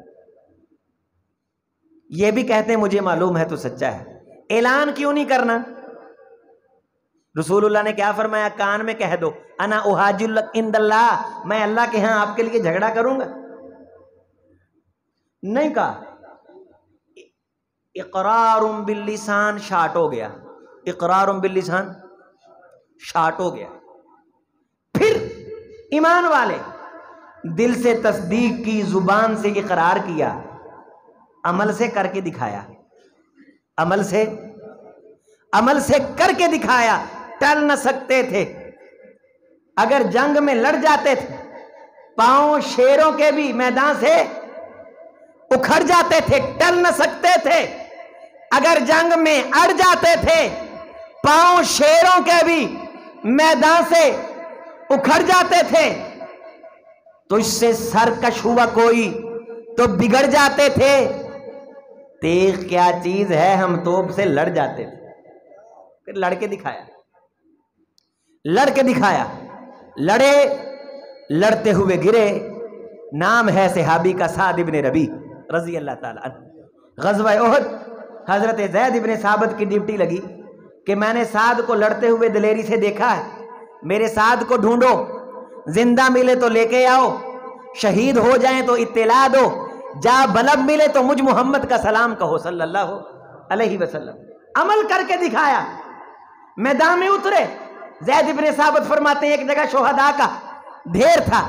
یہ بھی کہتے ہیں مجھے معلوم ہے تو سچا ہے. اعلان کیوں نہیں کرنا؟ رسول اللہ نے کیا فرمایا؟ کان میں کہہ دو, انا احاج عند اللہ, میں اللہ کے ہاں آپ کے لیے جھگڑا کروں گا. نہیں کہا. اقرار باللسان شاٹ ہو گیا, اقرار باللسان شاٹ ہو گیا. پھر ایمان والے دل سے تصدیق کی, زبان سے اقرار کیا, عمل سے کر کے دکھایا, عمل سے کر کے دکھایا. ٹل نہ سکتے تھے, اگر جنگ میں لڑ جاتے تھے پاؤں شیروں کے بھی میدان سے اکھڑ جاتے تھے, ٹل نہ سکتے تھے. اگر جنگ میں اڑ جاتے تھے پاؤں شیروں کے بھی میدان سے اکھڑ جاتے تھے. تو اس سے سرکش ہوا کوئی تو بگڑ جاتے تھے. تیغ کیا چیز ہے, ہم توپ سے لڑ جاتے تھے. پھر لڑ کے دکھایا, لڑ کے دکھایا. لڑے, لڑتے ہوئے گرے. نام ہے صحابی کا سعد ابن ربی رضی اللہ تعالی عنہ. غزوہ احد حضرت زید ابن ثابت کی ڈیوٹی لگی کہ میں نے سعد کو لڑتے ہوئے دلیری سے دیکھا ہے, میرے سعد کو ڈھونڈو, زندہ ملے تو لے کے آؤ, شہید ہو جائیں تو اطلاع دو, جا بلب ملے تو مجھ محمد کا سلام کہو صلی اللہ علیہ وسلم. عمل کر کے دکھایا. میدان میں اترے. زید ابن ثابت فرماتے ہیں ایک جگہ شہداء کا ڈھیر تھا,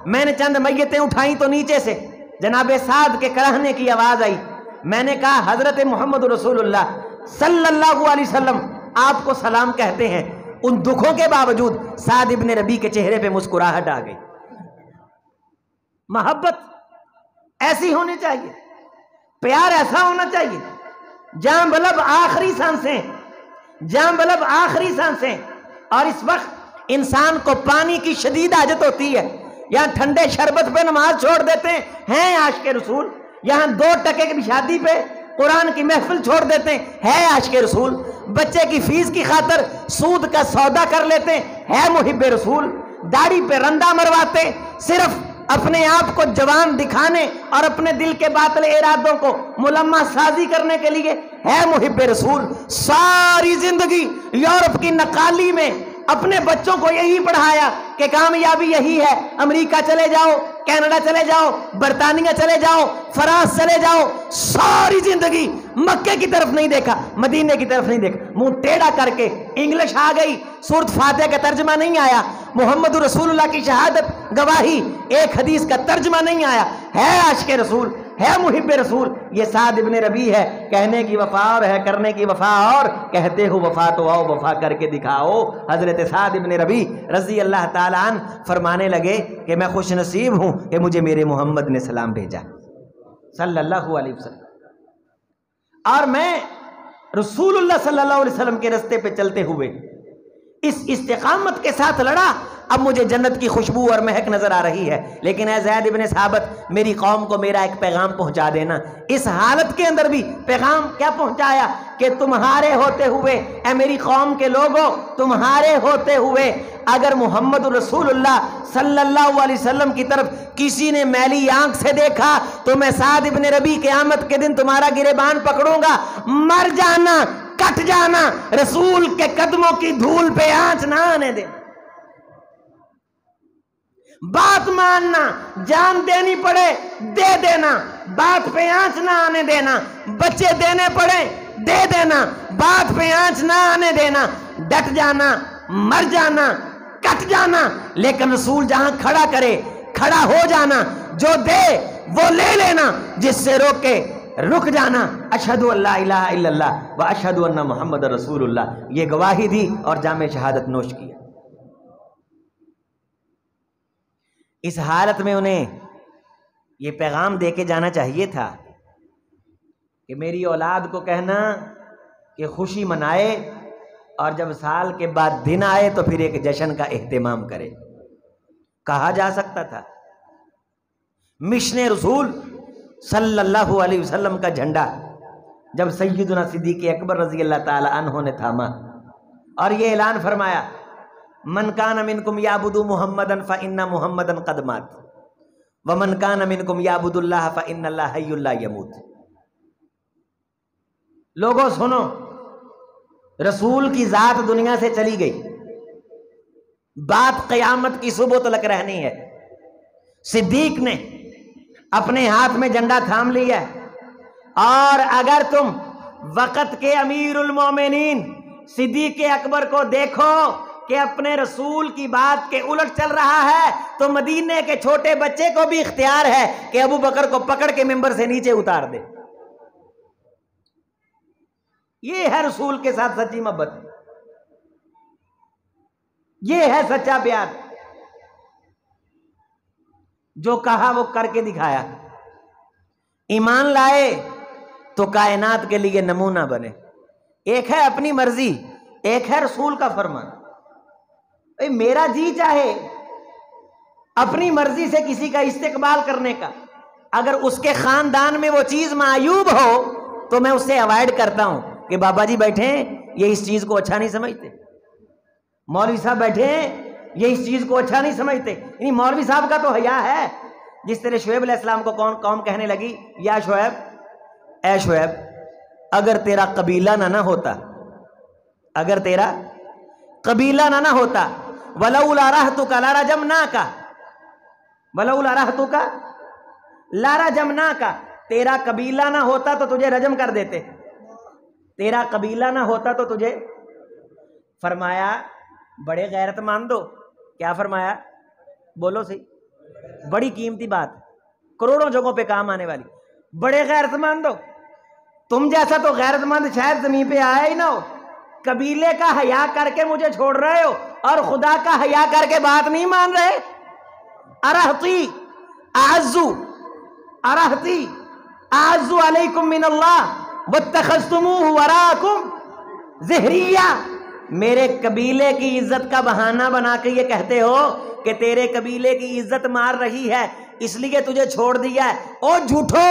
میں نے چند میتیں اٹھائیں تو نیچے سے جناب سعد کے کراہنے کی آواز آئی. میں نے کہا حضرت محمد رسول اللہ صلی اللہ علیہ وسلم آپ کو سلام کہتے ہیں. ان دکھوں کے باوجود سعد ابن ربی کے چہرے پہ مسکراہٹ آ گئی. محبت ایسی ہونی چاہیے, پیار ایسا ہونا چاہیے. جاں بلب آخری سانسیں, جاں بلب آخری سانسیں. اور اس وقت انسان کو پانی کی شدید حاجت ہوتی ہے. یہاں ٹھنڈے شربت پہ نماز چھوڑ دیتے ہیں عاشق رسول, یہاں 2 ٹکے کی شادی پہ قرآن کی محفل چھوڑ دیتے ہیں عاشق رسول, بچے کی فیس کی خاطر سود کا سودا کر لیتے ہیں محب رسول, داڑھی پہ رندہ مرواتے صرف اپنے آپ کو جوان دکھانے اور اپنے دل کے باطل ارادوں کو ملمع سازی کرنے کے لیے ہے محب رسول. ساری زندگی یورپ کی نقالی میں اپنے بچوں کو یہی پڑھایا کہ کامیابی یہی ہے, امریکہ چلے جاؤ, کینیڈا چلے جاؤ, برطانیہ چلے جاؤ, فرانس چلے جاؤ. ساری زندگی مکے کی طرف نہیں دیکھا, مدینے کی طرف نہیں دیکھا, منہ ٹیڑھا کر کے. انگلش آ گئی, سورۃ فاتحہ کا ترجمہ نہیں آیا, محمد رسول اللہ کی شہادت گواہی ایک حدیث کا ترجمہ نہیں آیا. ہے عاشق رسول, ہے محب رسول. یہ سعد ابن ربی ہے, کہنے کی وفا اور ہے کرنے کی وفا اور, کہتے ہو وفا تو آؤ وفا کر کے دکھاؤ. حضرت سعد ابن ربی رضی اللہ تعالی عنہ فرمانے لگے کہ میں خوش نصیب ہوں کہ مجھے میرے محمد نے سلام بھیجا صلی اللہ علیہ وسلم, اور میں رسول اللہ صلی اللہ علیہ وسلم کے رستے پہ چلتے ہوئے اس استقامت کے ساتھ لڑا، اب مجھے جنت کی خوشبو اور مہک نظر آ رہی ہے، لیکن اے زید ابن ثابت میری قوم کو میرا ایک پیغام پہنچا دینا۔ اس حالت کے اندر بھی پیغام کیا پہنچایا کہ تمہارے ہوتے ہوئے، اے میری قوم کے لوگوں، تمہارے ہوتے ہوئے اگر محمد رسول اللہ صلی اللہ علیہ وسلم کی طرف کسی نے میلی آنکھ سے دیکھا تو میں سعد ابن ربیع قیامت کے دن تمہارا گریبان پکڑوں گا، مر جانا، کٹ جانا، رسول کے قدموں کی دھول پہ آنچ نہ آنے دے۔ بات ماننا، جان دینی پڑے دے دینا، بات پہ آنچ نہ آنے دینا، بچے دینے پڑے دے دینا، بات پہ آنچ نہ آنے دینا، ڈٹ جانا، مر جانا، کٹ جانا، لیکن رسول جہاں کھڑا کرے کھڑا ہو جانا، جو دے وہ لے لینا، جس سے روکے رک جانا۔ اشہد ان لا الہ الا اللہ و اشہد ان محمد رسول اللہ، یہ گواہی دی اور جام شہادت نوش کیا۔ اس حالت میں انہیں یہ پیغام دے کے جانا چاہیے تھا کہ میری اولاد کو کہنا کہ خوشی منائے، اور جب سال کے بعد دن آئے تو پھر ایک جشن کا اہتمام کرے۔ کہا جا سکتا تھا مشن رسول صلی اللہ علیہ وسلم کا جھنڈا جب سیدنا صدیق اکبر رضی اللہ تعالی عنہ نے تھاما اور یہ اعلان فرمایا، من کان منکم یعبد محمدا فإن محمدا قد مات ومن کان منکم یعبد اللہ فإن اللہ حی لا یموت۔ لوگوں سنو، رسول کی ذات دنیا سے چلی گئی، بات قیامت کی صبح تلک رہنی ہے۔ صدیق نے اپنے ہاتھ میں جھنڈا تھام لیا ہے، اور اگر تم وقت کے امیر المومنین صدیق اکبر کو دیکھو کہ اپنے رسول کی بات کے الٹ چل رہا ہے، تو مدینے کے چھوٹے بچے کو بھی اختیار ہے کہ ابو بکر کو پکڑ کے ممبر سے نیچے اتار دے۔ یہ ہے رسول کے ساتھ سچی محبت، یہ ہے سچا پیار۔ جو کہا وہ کر کے دکھایا، ایمان لائے تو کائنات کے لیے نمونہ بنے۔ ایک ہے اپنی مرضی، ایک ہے رسول کا فرمان۔ میرا جی چاہے اپنی مرضی سے کسی کا استقبال کرنے کا، اگر اس کے خاندان میں وہ چیز معیوب ہو تو میں اسے اوائڈ کرتا ہوں کہ بابا جی بیٹھے ہیں یہ اس چیز کو اچھا نہیں سمجھتے، مولوی صاحب بیٹھے ہیں یہ اس چیز کو اچھا نہیں سمجھتے۔ یعنی مولوی صاحب کا تو حیا ہے، جس طرح شعیب علیہ السلام کو قوم کہنے لگی، یا شعیب، اے شعیب اگر تیرا قبیلہ نہ ہوتا، اگر تیرا قبیلہ نہ ہوتا، وَلَوْلَا رَحْتُكَ لَرَجَمْنَاكَ وَلَوْلَا رَحْتُكَ لَرَجَمْنَاكَ، تیرا قبیلہ نہ ہوتا تو تجھے رجم کر دیتے، تیرا قبیلہ نہ ہوتا تو تجھے۔ فرمایا بڑے غیرت مند ہو، کیا فرمایا؟ بولو صحیح، بڑی قیمتی بات، کروڑوں جگہوں پہ کام آنے والی، بڑے غیرت مند ہو، تم جیسا تو غیرت مند شاید زمین پہ آیا ہی نہ ہو، قبیلے کا حیا کر کے مجھے چھوڑ رہے ہو اور خدا کا حیا کر کے بات نہیں مان رہے۔ ارہتی اعز علیکم من اللہ واتخذتموہ وراءکم ظہریہ، میرے قبیلے کی عزت کا بہانہ بنا کے یہ کہتے ہو کہ تیرے قبیلے کی عزت مار رہی ہے اس لیے تجھے چھوڑ دیا ہے۔ او جھوٹو،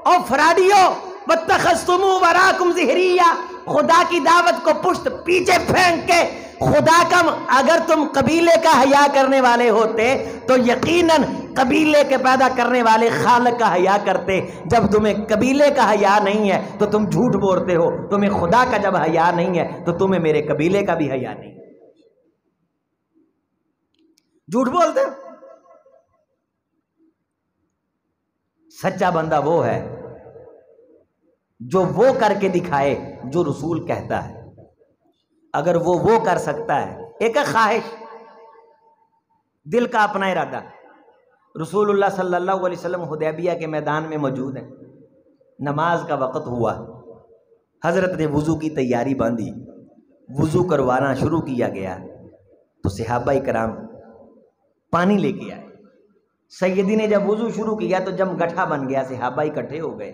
او فراڈیو، واتخذتموہ وراءکم ظہریہ، خدا کی دعوت کو پشت پیچھے پھینک کے خدا کا، اگر تم قبیلے کا حیا کرنے والے ہوتے تو یقیناً قبیلے کے پیدا کرنے والے خالق کا حیا کرتے۔ جب تمہیں قبیلے کا حیا نہیں ہے تو تم جھوٹ بولتے ہو، تمہیں خدا کا جب حیا نہیں ہے تو تمہیں میرے قبیلے کا بھی حیا نہیں، جھوٹ بولتے ہو۔ سچا بندہ وہ ہے جو وہ کر کے دکھائے جو رسول کہتا ہے۔ اگر وہ کر سکتا ہے، ایک خواہش، دل کا اپنا ارادہ۔ رسول اللہ صلی اللہ علیہ وسلم حدیبیہ کے میدان میں موجود ہیں، نماز کا وقت ہوا، حضرت نے وضو کی تیاری باندھی، وضو کروانا شروع کیا گیا تو صحابہ کرام پانی لے کے آئے۔ سیدی نے جب وضو شروع کیا تو جم گٹھا بن گیا، صحابہ اکٹھے ہو گئے۔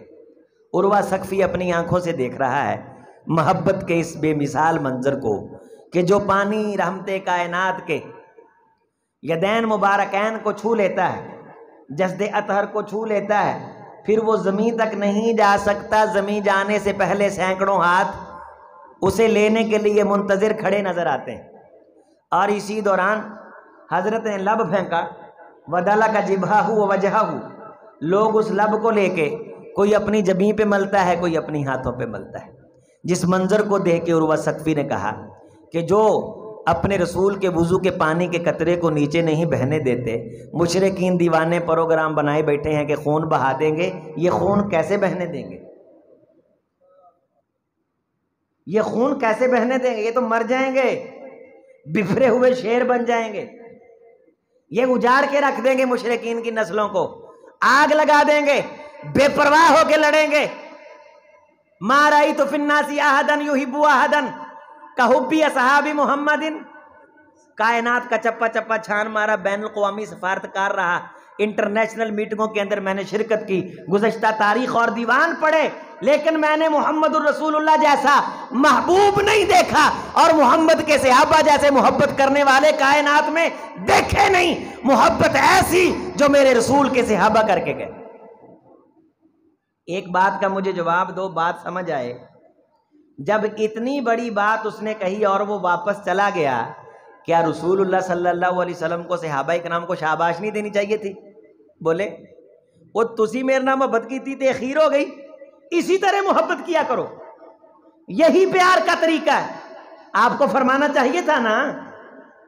عروہ ثقفی اپنی آنکھوں سے دیکھ رہا ہے محبت کے اس بے مثال منظر کو کہ جو پانی رحمت کائنات کے یدین مبارکین کو چھو لیتا ہے، جسد اطہر کو چھو لیتا ہے، پھر وہ زمین تک نہیں جا سکتا، زمین جانے سے پہلے سینکڑوں ہاتھ اسے لینے کے لیے منتظر کھڑے نظر آتے ہیں۔ اور اسی دوران حضرت نے لب پھینکا، ودلا کا جبہہ و وجہہ، لوگ اس لب کو لے کے کوئی اپنی جبین پہ ملتا ہے، کوئی اپنی ہاتھوں پہ ملتا ہے۔ جس منظر کو دیکھ کے عروہ ثقفی نے کہا کہ جو اپنے رسول کے وضو کے پانی کے قطرے کو نیچے نہیں بہنے دیتے، مشرکین دیوانے پروگرام بنائے بیٹھے ہیں کہ خون بہا دیں گے، یہ خون کیسے بہنے دیں گے؟ یہ خون کیسے بہنے دیں گے؟ یہ تو مر جائیں گے، بفرے ہوئے شیر بن جائیں گے، یہ اجاڑ کے رکھ دیں گے مشرکین کی نسلوں کو، آگ لگا دیں گے، بے پرواہ ہو کے لڑیں گے۔ ما رأیت فی الناس احدا یحب احدا کحبی اصحاب محمد۔ کائنات کا چپا چپا چھان مارا، بین الاقوامی سفارتکار رہا، انٹرنیشنل میٹنگوں کے اندر میں نے شرکت کی، گزشتہ تاریخ اور دیوان پڑھے، لیکن میں نے محمد الرسول اللہ جیسا محبوب نہیں دیکھا، اور محمد کے صحابہ جیسے محبت کرنے والے کائنات میں دیکھے نہیں۔ محبت ایسی جو میرے رسول کے صحابہ کر کے گئے۔ ایک بات کا مجھے جواب دو، بات سمجھ آئے۔ جب اتنی بڑی بات اس نے کہی اور وہ واپس چلا گیا، کیا رسول اللہ صلی اللہ علیہ وسلم کو صحابہ کرام کو شاباش نہیں دینی چاہیے تھی؟ بولے وہ تسی میرے نام محبت کی تھی، تاخیر ہو گئی، اسی طرح محبت کیا کرو، یہی پیار کا طریقہ ہے۔ آپ کو فرمانا چاہیے تھا نا۔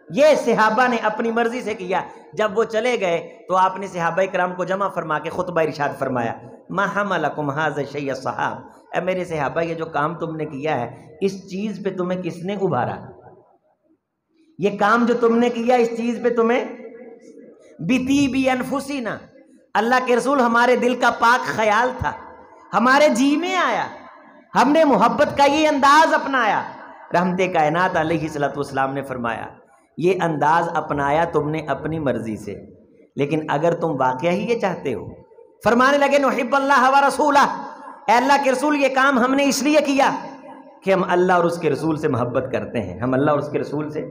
یہ صحابہ نے اپنی مرضی سے کیا۔ جب وہ چلے گئے تو آپ نے صحابہ کرام کو جمع فرما کے خطبہ ارشاد فرمایا، ما حملکم ھذا الشیء الصحاب، اے میرے صحابہ یہ جو کام تم نے کیا ہے، اس چیز پہ تمہیں کس نے ابھارا؟ یہ کام جو تم نے کیا اس چیز پہ تمہیں بطیبی انفسنا، اللہ کے رسول ہمارے دل کا پاک خیال تھا، ہمارے جی میں آیا، ہم نے محبت کا یہ انداز اپنایا۔ رحمت کائنات علیہ الصلوۃ والسلام نے فرمایا یہ انداز اپنایا تم نے اپنی مرضی سے، لیکن اگر تم واقعہ ہی یہ چاہتے ہو، فرمانے لگے نحب اللہ و رسولہ، اے اللہ کے رسول یہ کام ہم نے اس لیے کیا کہ ہم اللہ اور اس کے رسول سے محبت کرتے ہیں، ہم اللہ اور اس کے رسول سے۔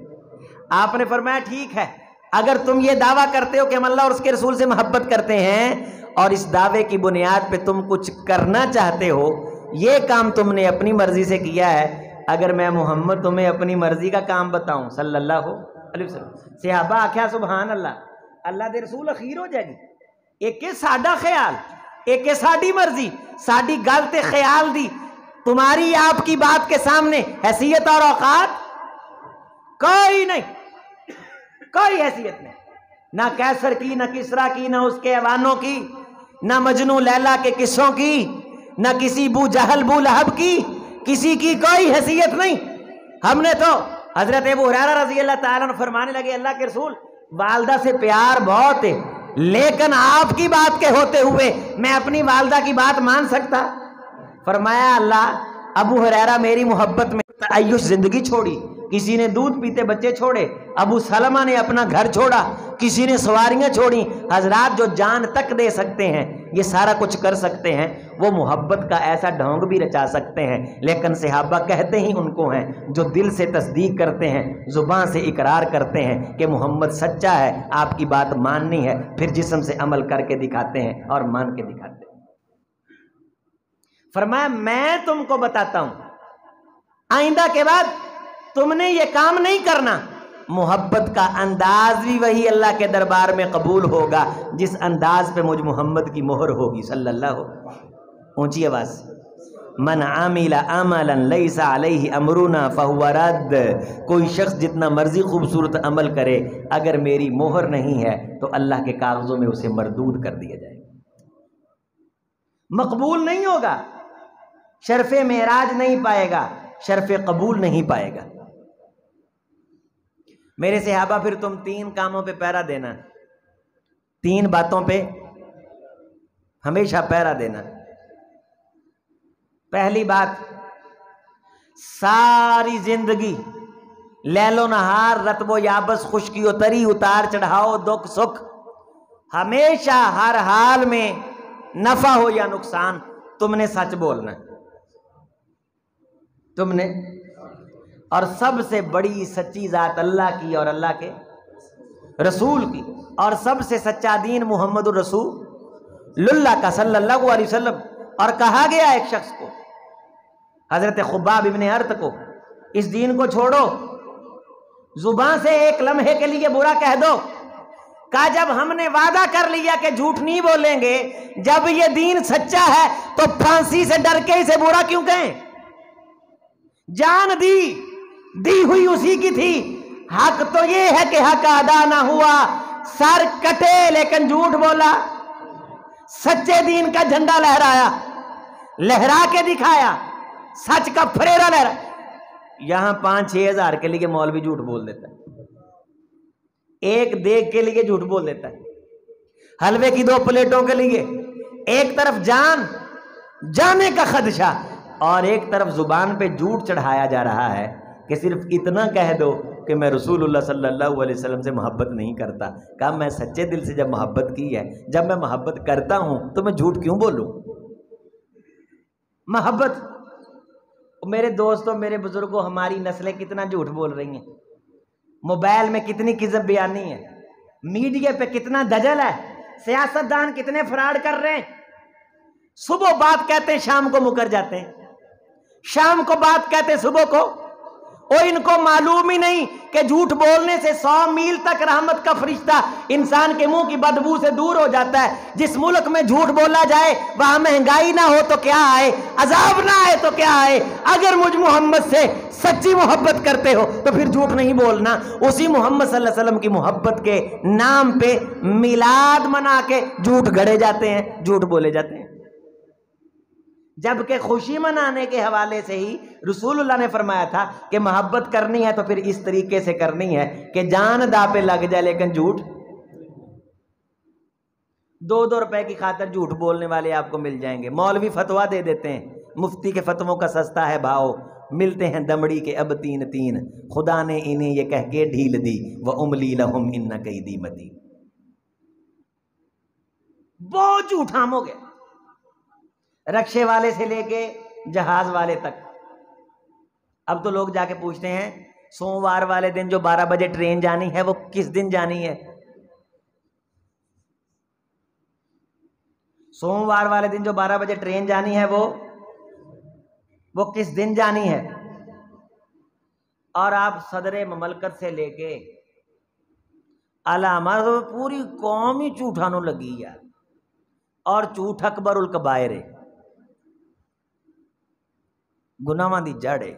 آپ نے فرمایا ٹھیک ہے، اگر تم یہ دعویٰ کرتے ہو کہ ہم اللہ اور اس کے رسول سے محبت کرتے ہیں، اور اس دعوے کی بنیاد پہ تم کچھ کرنا چاہتے ہو، یہ کام تم نے اپنی مرضی سے کیا ہے، اگر میں محمد تمہیں اپنی مرضی کا کام بتاؤں صلی اللہ علیہ وسلم، صحابہ آخیا سبحان اللہ، اللہ دے رسول اخیر ہو جائے گی، ایک ہے ساڈا خیال، ایک ہے ساڈی مرضی، ساڈی گل تے خیال دی، تمہاری آپ کی بات کے سامنے حیثیت اور اوقات کوئی نہیں، کوئی حیثیت نہیں، نہ کیسر کی، نہ کسرا کی، نہ اس کے ایوانوں کی، نہ مجنو لیلا کے قصوں کی، نہ کسی بو جہل بو لہب کی، کسی کی کوئی حیثیت نہیں۔ ہم نے تو حضرت ابو ہریرہ رضی اللہ تعالیٰ عنہ فرمانے لگے اللہ کے رسول والدہ سے پیار بہت ہے، لیکن آپ کی بات کے ہوتے ہوئے میں اپنی والدہ کی بات مان سکتا؟ فرمایا اللہ ابو ہریرہ میری محبت میں تعیش زندگی چھوڑی، کسی نے دودھ پیتے بچے چھوڑے، ابو سلمہ نے اپنا گھر چھوڑا، کسی نے سواریاں چھوڑی، حضرات جو جان تک دے سکتے ہیں، یہ سارا کچھ کر سکتے ہیں، وہ محبت کا ایسا ڈھونگ بھی رچا سکتے ہیں، لیکن صحابہ کہتے ہی ان کو ہیں جو دل سے تصدیق کرتے ہیں، زبان سے اقرار کرتے ہیں کہ محمد سچا ہے، آپ کی بات ماننی ہے، پھر جسم سے عمل کر کے دکھاتے ہیں اور مان کے دکھاتے ہیں۔ فرمایا میں تم کو بتاتا ہوں آئندہ کے بعد تم نے یہ کام نہیں کرنا، محبت کا انداز بھی وہی اللہ کے دربار میں قبول ہوگا جس انداز پہ مجھ محمد کی مہر ہوگی صلی اللہ علیہ وسلم۔ اونچی آواز، من عامل عملا لیس علیہ امرنا فہو رد، کوئی شخص جتنا مرضی خوبصورت عمل کرے اگر میری مہر نہیں ہے تو اللہ کے کاغذوں میں اسے مردود کر دیا جائے گا، مقبول نہیں ہوگا، شرف معراج نہیں پائے گا، شرف قبول نہیں پائے گا۔ میرے صحابہ پھر تم تین کاموں پہ پہرا دینا، تین باتوں پہ ہمیشہ پہرا دینا۔ پہلی بات، ساری زندگی لیل و نہار، رطب و یابس، خشکی و تری، اتار چڑھاؤ، دکھ سکھ، ہمیشہ ہر حال میں نفع ہو یا نقصان تم نے سچ بولنا ہے، تم نے اور سب سے بڑی سچی ذات اللہ کی اور اللہ کے رسول کی، اور سب سے سچا دین محمد الرسول اللہ کا صلی اللہ علیہ وسلم۔ اور کہا گیا ایک شخص کو، حضرت خباب ابن ارت کو، اس دین کو چھوڑو، زبان سے ایک لمحے کے لیے برا کہہ دو۔ کہا جب ہم نے وعدہ کر لیا کہ جھوٹ نہیں بولیں گے، جب یہ دین سچا ہے تو پھانسی سے ڈر کے اسے برا کیوں کہیں؟ جان دی ہوئی اسی کی تھی، حق تو یہ ہے کہ حق ادا نہ ہوا، سر کٹے لیکن جھوٹ بولا، سچے دین کا جھنڈا لہرا کے دکھایا، سچ کا پھریرا لہرا۔ یہاں 5-6 ہزار کے لیے مولوی جھوٹ بول دیتا ہے، ایک دیگ کے لیے جھوٹ بول دیتا ہے، حلوے کی 2 پلیٹوں کے لیے، ایک طرف جانے کا خدشہ اور ایک طرف زبان پہ جھوٹ چڑھایا جا رہا ہے کہ صرف اتنا کہہ دو کہ میں رسول اللہ صلی اللہ علیہ وسلم سے محبت نہیں کرتا۔ کہا میں سچے دل سے جب محبت کی ہے، جب میں محبت کرتا ہوں تو میں جھوٹ کیوں بولوں؟ محبت۔ میرے دوستوں، میرے بزرگوں، ہماری نسلیں کتنا جھوٹ بول رہی ہیں، موبائل میں کتنی کذب بیانی ہے، میڈیا پہ کتنا دجل ہے، سیاستدان کتنے فراڈ کر رہے ہیں۔ صبح بات کہتے ہیں شام کو مکر جاتے ہیں، شام کو بات کہتے ہیں صبح کو۔ اور ان کو معلوم ہی نہیں کہ جھوٹ بولنے سے 100 میل تک رحمت کا فرشتہ انسان کے منہ کی بدبو سے دور ہو جاتا ہے۔ جس ملک میں جھوٹ بولا جائے وہاں مہنگائی نہ ہو تو کیا آئے، عذاب نہ آئے تو کیا آئے۔ اگر مجھ محمد سے سچی محبت کرتے ہو تو پھر جھوٹ نہیں بولنا۔ اسی محمد صلی اللہ علیہ وسلم کی محبت کے نام پہ میلاد منا کے جھوٹ گھڑے جاتے ہیں، جھوٹ بولے جاتے ہیں، جبکہ خوشی منانے کے حوالے سے ہی رسول اللہ نے فرمایا تھا کہ محبت کرنی ہے تو پھر اس طریقے سے کرنی ہے کہ جان دا پہ لگ جائے لیکن جھوٹ۔ 2 روپے کی خاطر جھوٹ بولنے والے آپ کو مل جائیں گے۔ مولوی فتویٰ دے دیتے ہیں، مفتی کے فتووں کا سستا ہے بھاؤ، ملتے ہیں دمڑی کے اب 3 خدا نے انہیں یہ کہہ کے ڈھیل دی وَأُمْلِي لَهُمْ إِنَّ كَيْدِي مَتِينٌ۔ بہت جھوٹ عام ہو گیا، رکشے والے سے لے کے جہاز والے تک۔ اب تو لوگ جا کے پوچھتے ہیں سوموار والے دن جو 12 بجے ٹرین جانی ہے وہ کس دن جانی ہے؟ سوموار والے دن جو 12 بجے ٹرین جانی ہے وہ کس دن جانی ہے؟ اور آپ صدر مملکت سے لے کے علامہ پوری قوم ہی جھوٹانوں لگی یار، اور جھوٹ اکبر الکبائر ہے، گناہاں دی جڑ ہے۔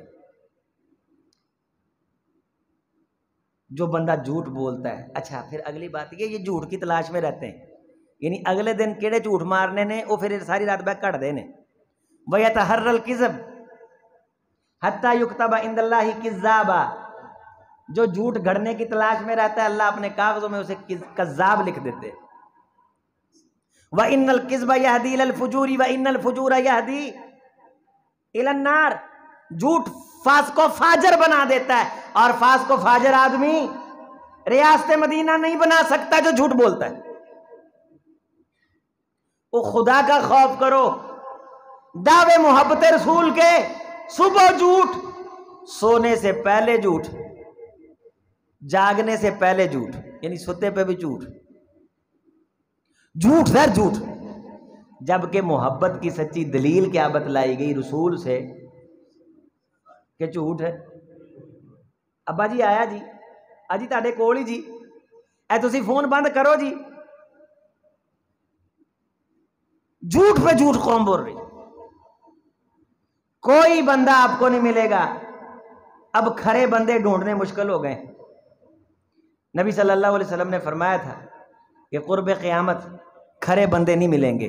جو بندہ جھوٹ بولتا ہے، اچھا پھر اگلی بات یہ جھوٹ کی تلاش میں رہتے ہیں، یعنی اگلے دن کیڑے جھوٹ مارنے نے وہ پھر ساری رات بیٹھ کٹ دینے۔ وَيَتَحَرَّ الْكِذِبَ حَتَّى يُكْتَبَ عِندَ اللَّهِ كِذَّابًا، جو جھوٹ گھڑنے کی تلاش میں رہتا ہے اللہ اپنے کاغذوں میں اسے کذاب لکھ دیتے۔ وَإِنَّ الْكِذْبَ يَهْدِي إِلَى الْفُجُورِ وَإِنَّ الْفُجُورَ يَهْدِي إِلَى النَّارِ، جھوٹ فاسق و فاجر بنا دیتا ہے، اور فاسق و فاجر آدمی ریاست مدینہ نہیں بنا سکتا جو جھوٹ بولتا ہے۔ وہ خدا کا خوف کرو، دعوے محبت رسول کے، صبح جھوٹ، سونے سے پہلے جھوٹ، جاگنے سے پہلے جھوٹ، یعنی سوتے پہ بھی جھوٹ، جھوٹ سر جھوٹ۔ جبکہ محبت کی سچی دلیل کیا بتلائی گئی رسول سے کہ جھوٹ ہے۔ ابا جی آیا جی، اجی تاڑے کول ہی جی، اے تسی فون بند کرو جی۔ جھوٹ پہ جھوٹ قوم بول رہی، کوئی بندہ آپ کو نہیں ملے گا۔ اب کھرے بندے ڈھونڈنے مشکل ہو گئے۔ نبی صلی اللہ علیہ وسلم نے فرمایا تھا کہ قرب قیامت کھرے بندے نہیں ملیں گے،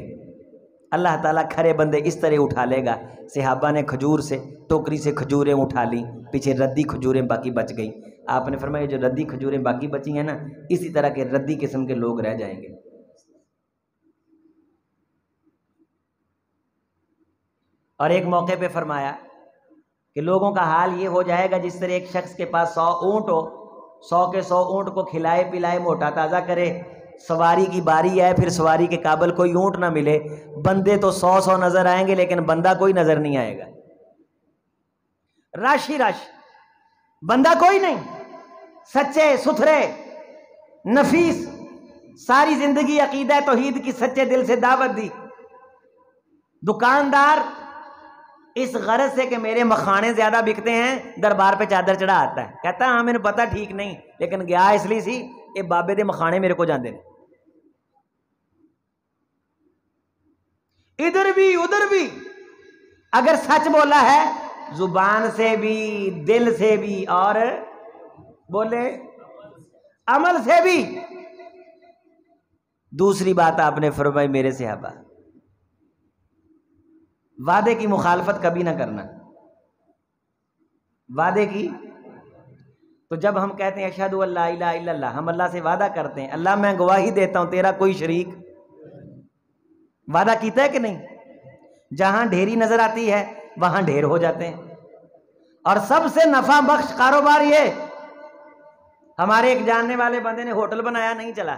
اللہ تعالیٰ کھرے بندے اس طرح اٹھا لے گا۔ صحابہ نے کھجور سے ٹوکری سے کھجوریں اٹھا لیں، پیچھے ردی کھجوریں باقی بچ گئیں۔ آپ نے فرمایا جو ردی کھجوریں باقی بچی ہیں نا، اسی طرح کے ردی قسم کے لوگ رہ جائیں گے۔ اور ایک موقع پہ فرمایا کہ لوگوں کا حال یہ ہو جائے گا جس طرح ایک شخص کے پاس 100 اونٹ ہو، 100 کے 100 اونٹ کو کھلائے پلائے موٹا تازہ کرے، سواری کی باری آئے پھر سواری کے قابل کوئی اونٹ نہ ملے، بندے تو 100 نظر آئیں گے لیکن بندہ کوئی نظر نہیں آئے گا، رش ہی رش۔ بندہ کوئی نہیں، سچے ستھرے نفیس، ساری زندگی عقیدہ توحید کی سچے دل سے دعوت دی۔ دکاندار اس غرض سے کہ میرے مکھانے زیادہ بکتے ہیں دربار پہ چادر چڑھا آتا ہے، کہتا ہے ہاں مجھے پتا ٹھیک نہیں لیکن گیا اس لیے سی یہ بابے دے مکھانے میرے کو جاندے ہیں۔ ادھر بھی ادھر بھی اگر سچ بولا ہے زبان سے بھی، دل سے بھی، اور بولے عمل سے بھی۔ دوسری بات آپ نے فرمائی میرے صحابہ، وعدے کی مخالفت کبھی نہ کرنا۔ وعدے کی تو جب ہم کہتے ہیں اشہد ان لا الہ الا اللہ، ہم اللہ سے وعدہ کرتے ہیں اللہ میں گواہی دیتا ہوں تیرا کوئی شریک، وعدہ کیتا ہے کہ نہیں؟ جہاں ڈھیری نظر آتی ہے وہاں ڈھیر ہو جاتے ہیں۔ اور سب سے نفع بخش کاروبار یہ، ہمارے ایک جاننے والے بندے نے ہوٹل بنایا، نہیں چلا،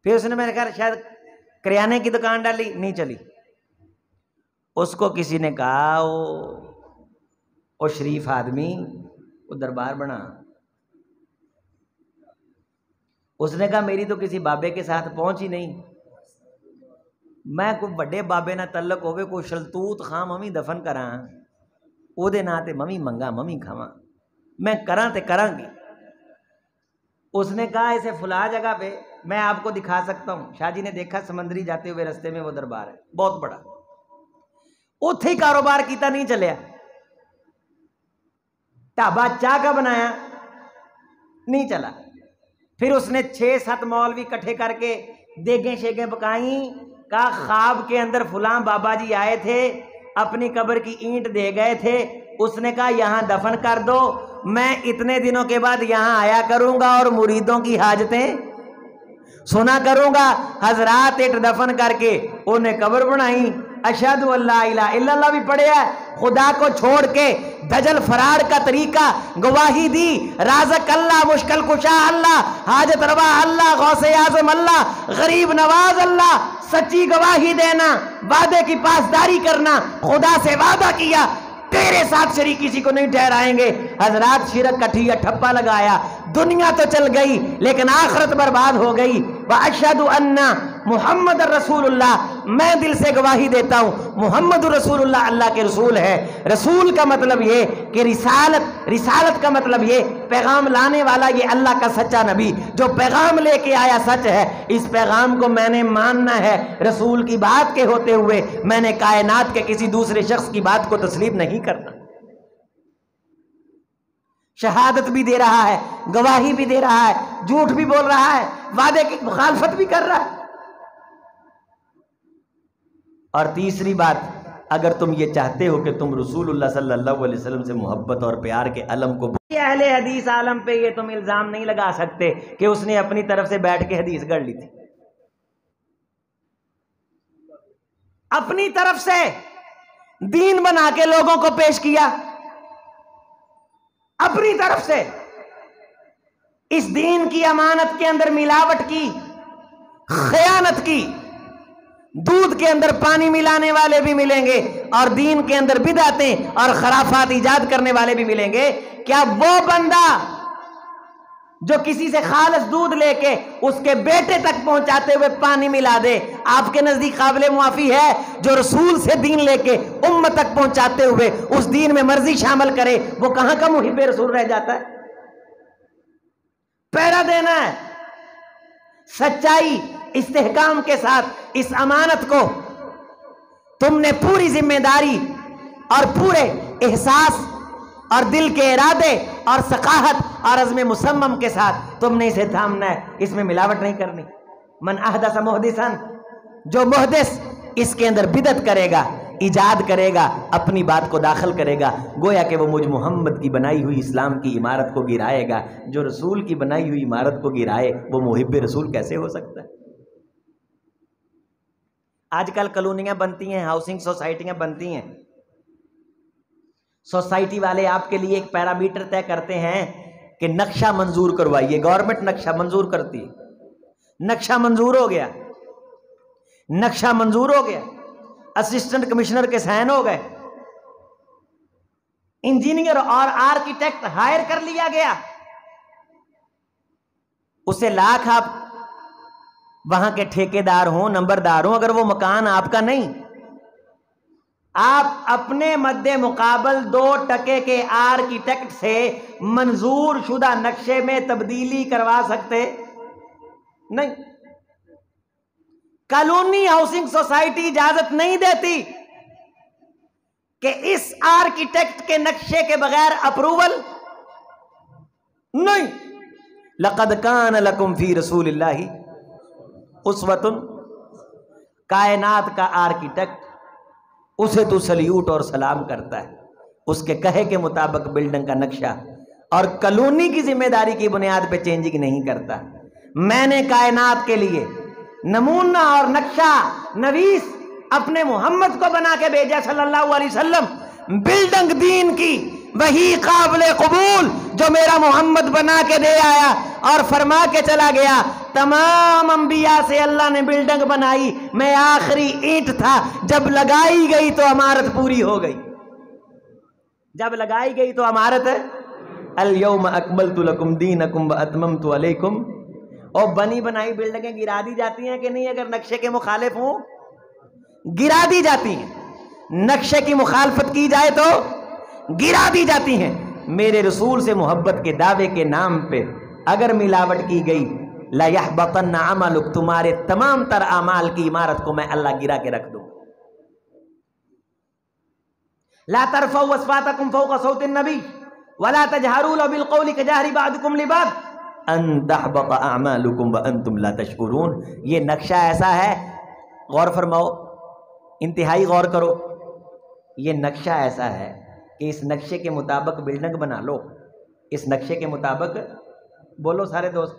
پھر اس نے میں نے کہا شاید کریانے کی دکان ڈالی، نہیں چلی۔ اس کو کسی نے کہا وہ شریف آدمی وہ دربار بنا، اس نے کہا میری تو کسی بابے کے ساتھ پہنچ ہی نہیں، میں کوئی بڑے بابے نہ تعلق ہوئے کوئی شلتوت خاں ممی دفن کراں او دے نا تے ممی منگا ممی کھاواں، میں کراں تے کراں گی۔ اس نے کہا اسے فلاں جگہ پہ میں آپ کو دکھا سکتا ہوں۔ شاہ جی نے دیکھا سمندری جاتے ہوئے رستے میں وہ دربار ہے بہت بڑا، اتھے ہی کاروبار کیتا، نہیں چلیا۔ ڈھابا چاہ کا بنایا، نہیں چلا۔ پھر اس نے 6-7 مولوی اکٹھے کر کے دیگیں شیگیں پکائیں، کہا خواب کے اندر فلاں بابا جی آئے تھے، اپنی قبر کی اینٹ دے گئے تھے، اس نے کہا یہاں دفن کر دو، میں اتنے دنوں کے بعد یہاں آیا کروں گا اور مریدوں کی حاجتیں سنا کروں گا۔ حضرات اٹ دفن کر کے انہیں قبر بنائی، اشہد ان لا الہ الا اللہ بھی پڑھے ہے، خدا کو چھوڑ کے دجل فرار کا طریقہ گواہی دی، رازق اللہ، مشکل کشا اللہ، حاجت روا اللہ، غوث اعظم اللہ، غریب نواز اللہ، سچی گواہی دینا، وعدے کی پاسداری کرنا، خدا سے وعدہ کیا تیرے ساتھ شریک کسی کو نہیں ٹھہرائیں گے۔ حضرات شرک کا ٹھپا لگایا، دنیا تو چل گئی لیکن آخرت برباد ہو گئی۔ وَأَشْهَدُ أَنَّ محمد رسول اللہ، میں دل سے گواہی دیتا ہوں محمد رسول اللہ اللہ کے رسول ہے۔ رسول کا مطلب یہ کہ رسالت کا مطلب یہ پیغام لانے والا، یہ اللہ کا سچا نبی جو پیغام لے کے آیا سچ ہے، اس پیغام کو میں نے ماننا ہے۔ رسول کی بات کے ہوتے ہوئے میں نے کائنات کے کسی دوسرے شخص کی بات کو تسلیم نہیں کرنا۔ شہادت بھی دے رہا ہے، گواہی بھی دے رہا ہے، جھوٹ بھی بول رہا ہے، وعدے کی مخالفت بھی کر رہا ہے۔ اور تیسری بات، اگر تم یہ چاہتے ہو کہ تم رسول اللہ صلی اللہ علیہ وسلم سے محبت اور پیار کے علم کو اہل حدیث عالم پہ یہ تم الزام نہیں لگا سکتے کہ اس نے اپنی طرف سے بیٹھ کے حدیث گڑھ لی تھی، اپنی طرف سے دین بنا کے لوگوں کو پیش کیا، اپنی طرف سے اس دین کی امانت کے اندر ملاوٹ کی، خیانت کی۔ دودھ کے اندر پانی ملانے والے بھی ملیں گے اور دین کے اندر بدعتیں اور خرافات ایجاد کرنے والے بھی ملیں گے۔ کیا وہ بندہ جو کسی سے خالص دودھ لے کے اس کے بیٹے تک پہنچاتے ہوئے پانی ملا دے، آپ کے نزدیک قابل معافی ہے؟ جو رسول سے دین لے کے امت تک پہنچاتے ہوئے اس دین میں مرضی شامل کرے، وہ کہاں کا محب رسول رہ جاتا ہے؟ پہرا دینا ہے، سچائی استحکام کے ساتھ اس امانت کو تم نے پوری ذمہ داری اور پورے احساس اور دل کے ارادے اور ثقافت اور عزم مصمم کے ساتھ تم نے اسے تھامنا ہے، اس میں ملاوٹ نہیں کرنی۔ من احدث محدثا، جو محدث اس کے اندر بدعت کرے گا، ایجاد کرے گا، اپنی بات کو داخل کرے گا، گویا کہ وہ مجھ محمد کی بنائی ہوئی اسلام کی عمارت کو گرائے گا۔ جو رسول کی بنائی ہوئی عمارت کو گرائے وہ محب رسول کیسے ہو سکتا ہے؟ آج کل کالونیاں بنتی ہیں، ہاؤسنگ سوسائٹیاں بنتی ہیں، سوسائٹی والے آپ کے لیے ایک پیرامیٹر طے کرتے ہیں کہ نقشہ منظور کروائیے، گورنمنٹ نقشہ منظور کرتی ہے، نقشہ منظور ہو گیا، نقشہ منظور ہو گیا، اسسٹنٹ کمشنر کے سائن ہو گئے، انجینئر اور آرکیٹیکٹ ہائر کر لیا گیا، اسے لاکھ آپ وہاں کے ٹھیکیدار ہوں، نمبردار ہوں، اگر وہ مکان آپ کا نہیں، آپ اپنے مد مقابل 2% کے آرکیٹیکٹ سے منظور شدہ نقشے میں تبدیلی کروا سکتے نہیں۔ کالونی ہاؤسنگ سوسائٹی اجازت نہیں دیتی کہ اس آرکیٹیکٹ کے نقشے کے بغیر اپروول نہیں۔ لقد کان لکم فی رسول اللہ اسوۃ، کائنات کا آرکیٹیکٹ، اسے تو سلیوٹ اور سلام کرتا ہے، اس کے کہے کے مطابق بلڈنگ کا نقشہ اور کالونی کی ذمہ داری کی بنیاد پہ چینجنگ نہیں کرتا۔ میں نے کائنات کے لیے نمونہ اور نقشہ نویس اپنے محمد کو بنا کے بھیجا صلی اللہ علیہ وسلم، بلڈنگ دین کی وہی قابل قبول جو میرا محمد بنا کے دے آیا اور فرما کے چلا گیا۔ تمام انبیاء سے اللہ نے بلڈنگ بنائی، میں آخری اینٹ تھا، جب لگائی گئی تو عمارت پوری ہو گئی، جب لگائی گئی تو عمارت الیوم اکملت لکم دینکم واتممت علیکم۔ اور بنی بنائی بلڈنگیں گرا دی جاتی ہیں کہ نہیں؟ اگر نقشے کے مخالف ہوں گرا دی جاتی ہیں، نقشے کی مخالفت کی جائے تو گرا دی جاتی ہیں۔ میرے رسول سے محبت کے دعوے کے نام پہ اگر ملاوٹ کی گئی، لَيَحْبَطَنَّ عَمَلُكَ، تمہارے تمام تر اعمال کی عمارت کو میں اللہ گرا کے رکھ دوں۔ لَا تَرْفَعُوا أَصْوَاتَكُمْ فَوْقَ صَوْتِ النَّبِيِّ وَلَا تَجْهَرُوا لَهُ بِالْقَوْلِ كَجَهْرِ بَعْضِكُمْ لِبَعْضٍ أَن تَحْبَطَ أَعْمَالُكُمْ وَأَنْتُمْ لَا تَشْعُرُونَ۔ یہ نقشہ ایسا ہے، غور فرماؤ، انتہائی غور کرو، یہ نقشہ ایسا ہے کہ اس نقشے کے مطابق بلڈنگ بنا لو، اس نقشے کے مطابق، بولو سارے دوست،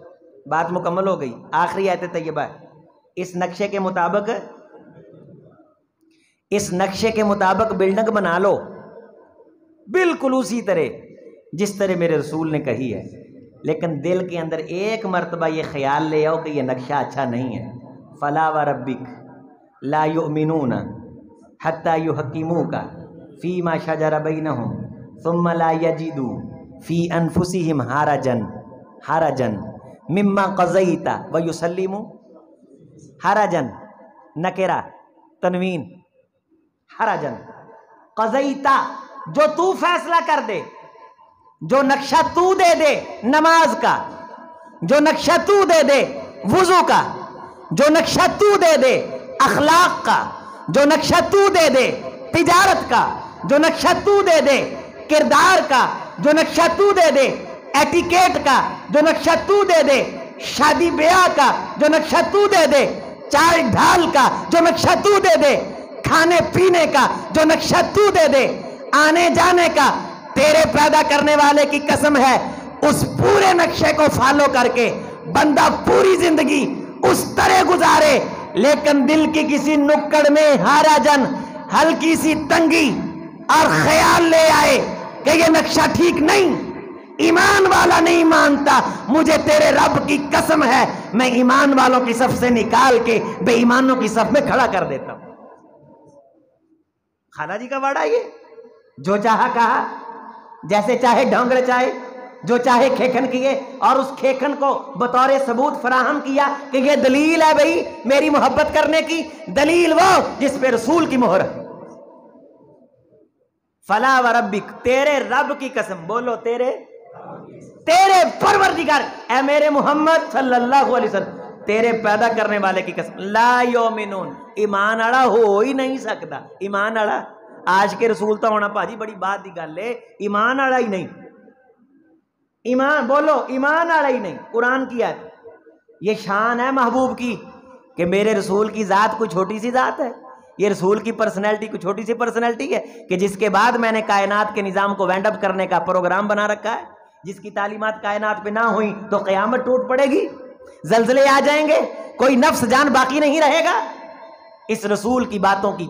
بات مکمل ہو گئی، آخری آیت طیبہ ہے، اس نقشے کے مطابق، اس نقشے کے مطابق بلڈنگ بنا لو، بالکل اسی طرح جس طرح میرے رسول نے کہی ہے، لیکن دل کے اندر ایک مرتبہ یہ خیال لے آؤ کہ یہ نقشہ اچھا نہیں ہے۔ فَلَا وَرَبِّكَ لَا يُؤْمِنُونَ حَتَّى يُحَكِّمُوكَ فِي مَا شَجَرَ بَيْنَهُمْ ثُمَّ لَا يَجِدُوا فِي أَنفُسِهِمْ حَرَجًا مِمَّا قَضَيْتَ وَيُسَلِّمُوا۔ حَرَجًا نکرہ تنوین، حَرَجًا قَضَيْتَ، جو تو فیصلہ کر دے، جو نقشہ تو دے دے نماز کا، جو نقشہ تو دے دے وضو کا، جو نقشہ تو دے دے اخلاق کا، جو نقشہ تو دے دے تجارت کا، جو نقشہ تو دے دے کردار کا، جو نقشہ تو دے دے ایٹیکیٹ کا، جو نقشہ تو دے دے شادی بیاہ کا، جو نقشہ تو دے دے چال ڈھال کا، جو نقشہ تو دے دے کھانے پینے کا، جو نقشہ تو دے دے آنے جانے کا، تیرے پیدا کرنے والے کی قسم ہے اس پورے نقشے کو فالو کر کے بندہ پوری زندگی اس طرح گزارے، لیکن دل کی کسی نکڑ میں حرجن، ہلکی سی تنگی اور خیال لے آئے کہ یہ نقشہ ٹھیک نہیں، ایمان والا نہیں مانتا، مجھے تیرے رب کی قسم ہے میں ایمان والوں کی صف سے نکال کے بے ایمانوں کی صف میں کھڑا کر دیتا ہوں۔ خالہ جی کا وعدہ، یہ جو چاہا کہا، جیسے چاہے ڈھونگڑے چاہے، جو چاہے کھیکھن کیے، اور اس کھیکھن کو بطور ثبوت فراہم کیا کہ یہ دلیل ہے بھئی میری محبت کرنے کی، دلیل وہ جس پہ رسول کی مہر ہے۔ فلا وربک، تیرے رب کی قسم، بولو تیرے پروردگار، اے میرے محمد صلی اللہ علیہ وسلم، تیرے پیدا کرنے والے کی قسم، لا یومنون، ایمان اڑا ہو ہی نہیں سکتا۔ ایمان اڑا آج کے رسول تو ہونا پاجی بڑی بات دی گل ہے، ایمان اڑا ہی نہیں، ایمان بولو ایمان اڑا ہی نہیں۔ قرآن کی آیت، یہ شان ہے محبوب کی کہ میرے رسول کی ذات کوئی چھوٹی سی ذات ہے، یہ رسول کی پرسنالٹی کوئی چھوٹی سی پرسنالٹی ہے کہ جس کے بعد میں نے کائنات کے نظام کو وینڈ اپ کرنے کا پروگرام بنا رکھا ہے، جس کی تعلیمات کائنات پہ نہ ہوئیں تو قیامت ٹوٹ پڑے گی، زلزلے آ جائیں گے، کوئی نفس جان باقی نہیں رہے گا۔ اس رسول کی باتوں کی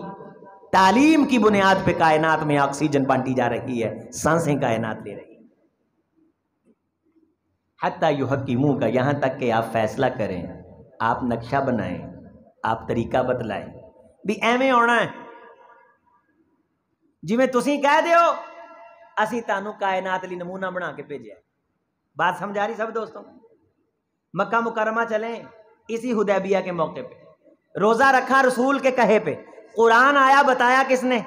تعلیم کی بنیاد پہ کائنات میں آکسیجن بانٹی جا رہی ہے، سانسیں کائنات لے رہی ہے۔ حتیٰ یحکموک، یہاں تک کہ آپ فیصلہ کریں، آپ نقشہ بنائیں، آپ طریقہ بتلائیں بھی ایویں ہونا ہے، جی میں تسی کہہ دیو اسی تانوں کائنات لی نمونہ بنا کے بھیجا ہے۔ بات سمجھا رہی سب دوستوں؟ مکہ مکرمہ چلیں، اسی حدیبیہ کے موقع پہ روزہ رکھا رسول کے کہے پہ، قرآن آیا بتایا کس نے؟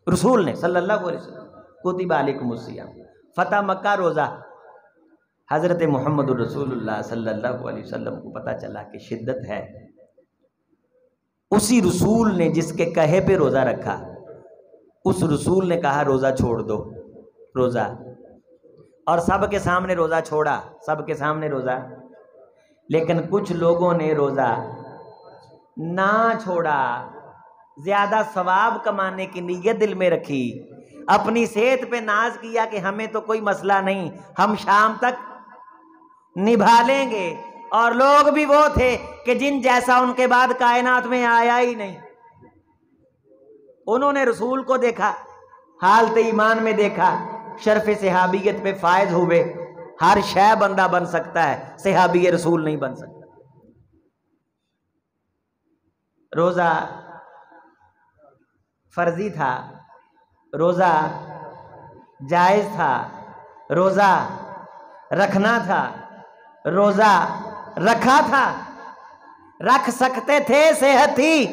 رسول نے صلی اللہ علیہ وسلم، کتب علیکم الصیام، فتح مکہ روزہ۔ حضرت محمد رسول اللہ صلی اللہ علیہ وسلم کو پتہ چلا کہ شدت ہے، اسی رسول نے جس کے کہے پہ روزہ رکھا، اس رسول نے کہا روزہ چھوڑ دو، روزہ، اور سب کے سامنے روزہ چھوڑا، سب کے سامنے روزہ۔ لیکن کچھ لوگوں نے روزہ نہ چھوڑا، زیادہ ثواب کمانے کی نیت دل میں رکھی، اپنی صحت پہ ناز کیا کہ ہمیں تو کوئی مسئلہ نہیں، ہم شام تک نبھا لیں گے، اور لوگ بھی وہ تھے کہ جن جیسا ان کے بعد کائنات میں آیا ہی نہیں۔ انہوں نے رسول کو دیکھا، حالت ایمان میں دیکھا، شرف صحابیت پہ فائز ہوئے۔ ہر شے بندہ بن سکتا ہے، صحابی رسول نہیں بن سکتا۔ روزہ فرضی تھا، روزہ جائز تھا، روزہ رکھنا تھا، روزہ رکھا تھا، رکھ سکتے تھے، صحت تھی۔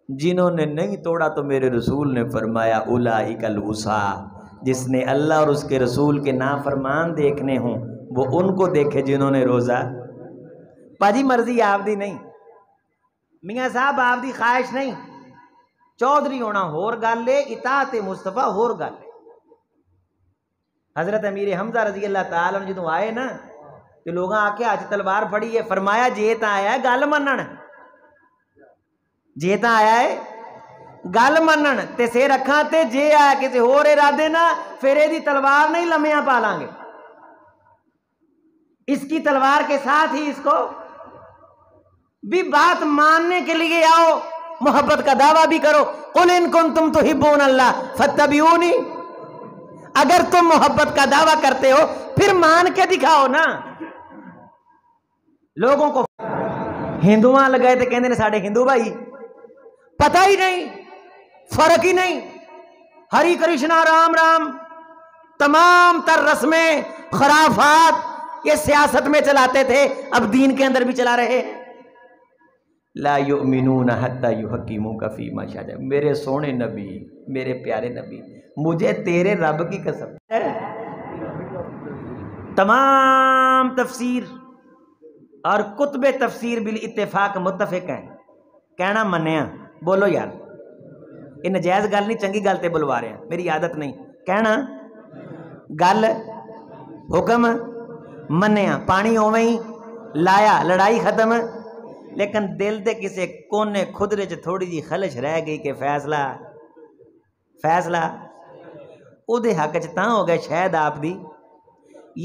جنہوں نے نہیں توڑا تو میرے رسول نے فرمایا اولئک الوصا، جس نے اللہ اور اس کے رسول کے نافرمان دیکھنے ہوں وہ ان کو دیکھے جنہوں نے روزہ۔ پاجی مرضی آپ دی نہیں، میاں صاحب آپ دی خواہش نہیں، چودھری ہونا ہور گل ہے، اطاعت مصطفیٰ ہور گل ہے۔ حضرت امیر حمزہ رضی اللہ تعالیٰ عنہ جدوں آئے نا کہ لوگاں آکے آج تلوار پھڑی ہے، فرمایا جے تا آیا ہے گل منن، جے تا آیا ہے گل منن تے سے رکھاں تے جے آیا کسی ہور ارادے نا پھر دی تلوار نہیں لمیاں پالانگے، اس کی تلوار کے ساتھ ہی اس کو بھی بات ماننے کے لیے آؤ، محبت کا دعویٰ بھی کرو، قل ان کنتم تحبون اللہ فاتبعونی، اگر تم محبت کا دعویٰ کرتے ہو پھر مان کے دکھاؤ نا۔ لوگوں کو ہندوان لگائے تھے کہندے نے ساڑھے ہندو بھائی، پتہ ہی نہیں، فرق ہی نہیں، ہری کرشنا رام رام، تمام تر رسمیں خرافات یہ سیاست میں چلاتے تھے، اب دین کے اندر بھی چلا رہے ہیں۔ لا یؤمنون حتی یحکموک فیما شجر، میرے سونے نبی، میرے پیارے نبی، مجھے تیرے رب کی قسم ہے، تمام تفسیر اور کتب تفسیر بالاتفاق متفق ہیں، کہنا منیا، بولو یار، یہ نجائز گل نہیں، چنگی گل تے بلوا رہے ہیں، میری عادت نہیں، کہنا گل حکم منیا، پانی اوویں ہی لایا، لڑائی ختم، لیکن دل دے کسے کونے خدرے چ تھوڑی جی خلش رہ گئی کہ فیصلہ او دے حق چ تاں ہو گئے شاید آپ دی۔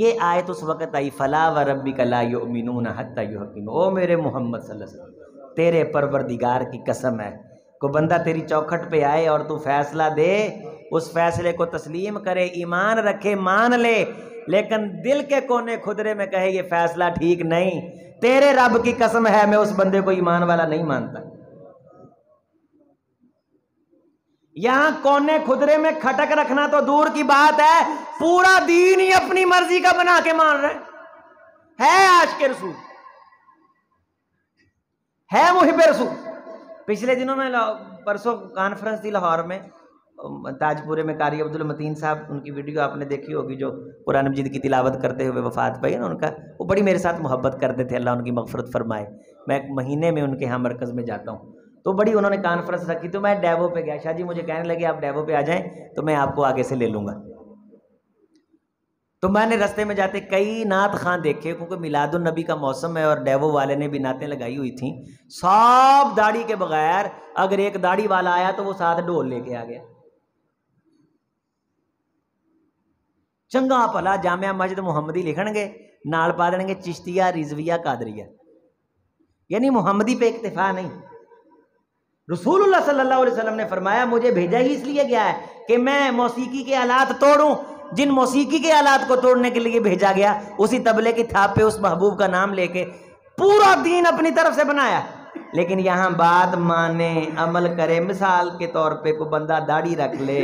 یہ آیت اس وقت آئی فلا وربک لا یؤمنون حتی یحکموک، او میرے محمد صلی اللہ علیہ وسلم تیرے پروردگار کی قسم ہے، کو بندہ تیری چوکھٹ پہ آئے اور تو فیصلہ دے، اس فیصلے کو تسلیم کرے، ایمان رکھے، مان لے، لیکن دل کے کونے خدرے میں کہے یہ فیصلہ ٹھیک نہیں، تیرے رب کی قسم ہے میں اس بندے کو ایمان والا نہیں مانتا۔ یہاں کونے خدرے میں کھٹک رکھنا تو دور کی بات ہے، پورا دین ہی اپنی مرضی کا بنا کے مان رہے ہے، عاشق رسول ہے، محب رسول۔ پچھلے دنوں میں پرسوں کانفرنس تھی لاہور میں، تاج پورے میں قاری عبد المتین صاحب، ان کی ویڈیو آپ نے دیکھی ہوگی جو قرآن مجید کی تلاوت کرتے ہوئے وفات پائی نا، ان کا وہ بڑی میرے ساتھ محبت کرتے تھے، اللہ ان کی مغفرت فرمائے۔ میں ایک مہینے میں ان کے ہاں مرکز میں جاتا ہوں، تو بڑی انہوں نے کانفرنس رکھی، تو میں ڈیوو پہ گیا، شاہ جی مجھے کہنے لگے آپ ڈیوو پہ آ جائیں تو میں آپ کو آگے سے لے لوں گا۔ تو میں نے رستے میں جاتے کئی نعت خان دیکھے، کیونکہ میلاد النبی کا موسم ہے اور ڈیوو والے نے بھی نعتیں لگائی ہوئی تھیں، سب داڑھی کے بغیر، اگر ایک داڑھی والا آیا تو وہ ساتھ ڈھول لے کے آ گیا۔ چنگا پلا جامعہ مسجد محمدی لکھن گے، نال پا دیں گے چشتیہ رضویہ قادریہ، یعنی محمدی پہ اکتفا نہیں۔ رسول اللہ صلی اللہ علیہ وسلم نے فرمایا مجھے بھیجا ہی اس لیے گیا ہے کہ میں موسیقی کے آلات توڑوں، جن موسیقی کے آلات کو توڑنے کے لیے بھیجا گیا، اسی طبلے کی تھاپ پہ اس محبوب کا نام لے کے پورا دین اپنی طرف سے بنایا۔ لیکن یہاں بات مانے، عمل کرے، مثال کے طور پہ کوئی بندہ داڑھی رکھ لے،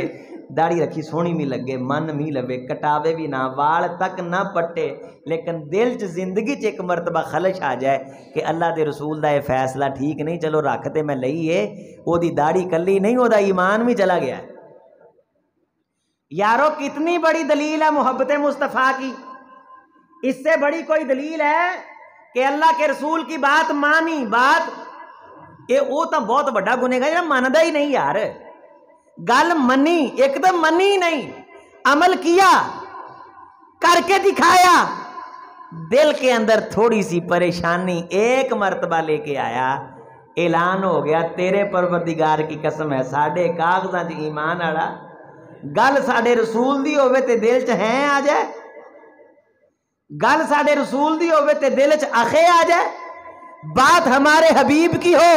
داڑھی رکھی سونی بھی لگے، من بھی لوے، کٹاوے بھی نہ، وال تک نہ پٹے، لیکن دل چ زندگی چ ایک مرتبہ خلش آ جائے کہ اللہ دے رسول دا یہ فیصلہ ٹھیک نہیں، چلو رکھتے میں لئیے، وہ دی داڑھی کلی نہیں، وہ دا ایمان بھی چلا گیا ہے۔ یارو کتنی بڑی دلیل ہے محبت مصطفیٰ کی، اس سے بڑی کوئی دلیل ہے کہ اللہ کے رسول کی بات مانی، بات وہ تو بہت بڑا گنہگار ہے، ماندا ہی نہیں یار، گل منی، ایک دم منی نہیں، عمل کیا، کر کے دکھایا، دل کے اندر تھوڑی سی پریشانی ایک مرتبہ لے کے آیا، اعلان ہو گیا تیرے پروردگار کی قسم ہے ساڈے کاغذاں چ ایمان والا، گل ساڈے رسول دی ہوے تے دل چ ہیں آ جائے، گل ساڈے رسول دی ہوے تے دل چ اخے آ جائے، بات ہمارے حبیب کی ہو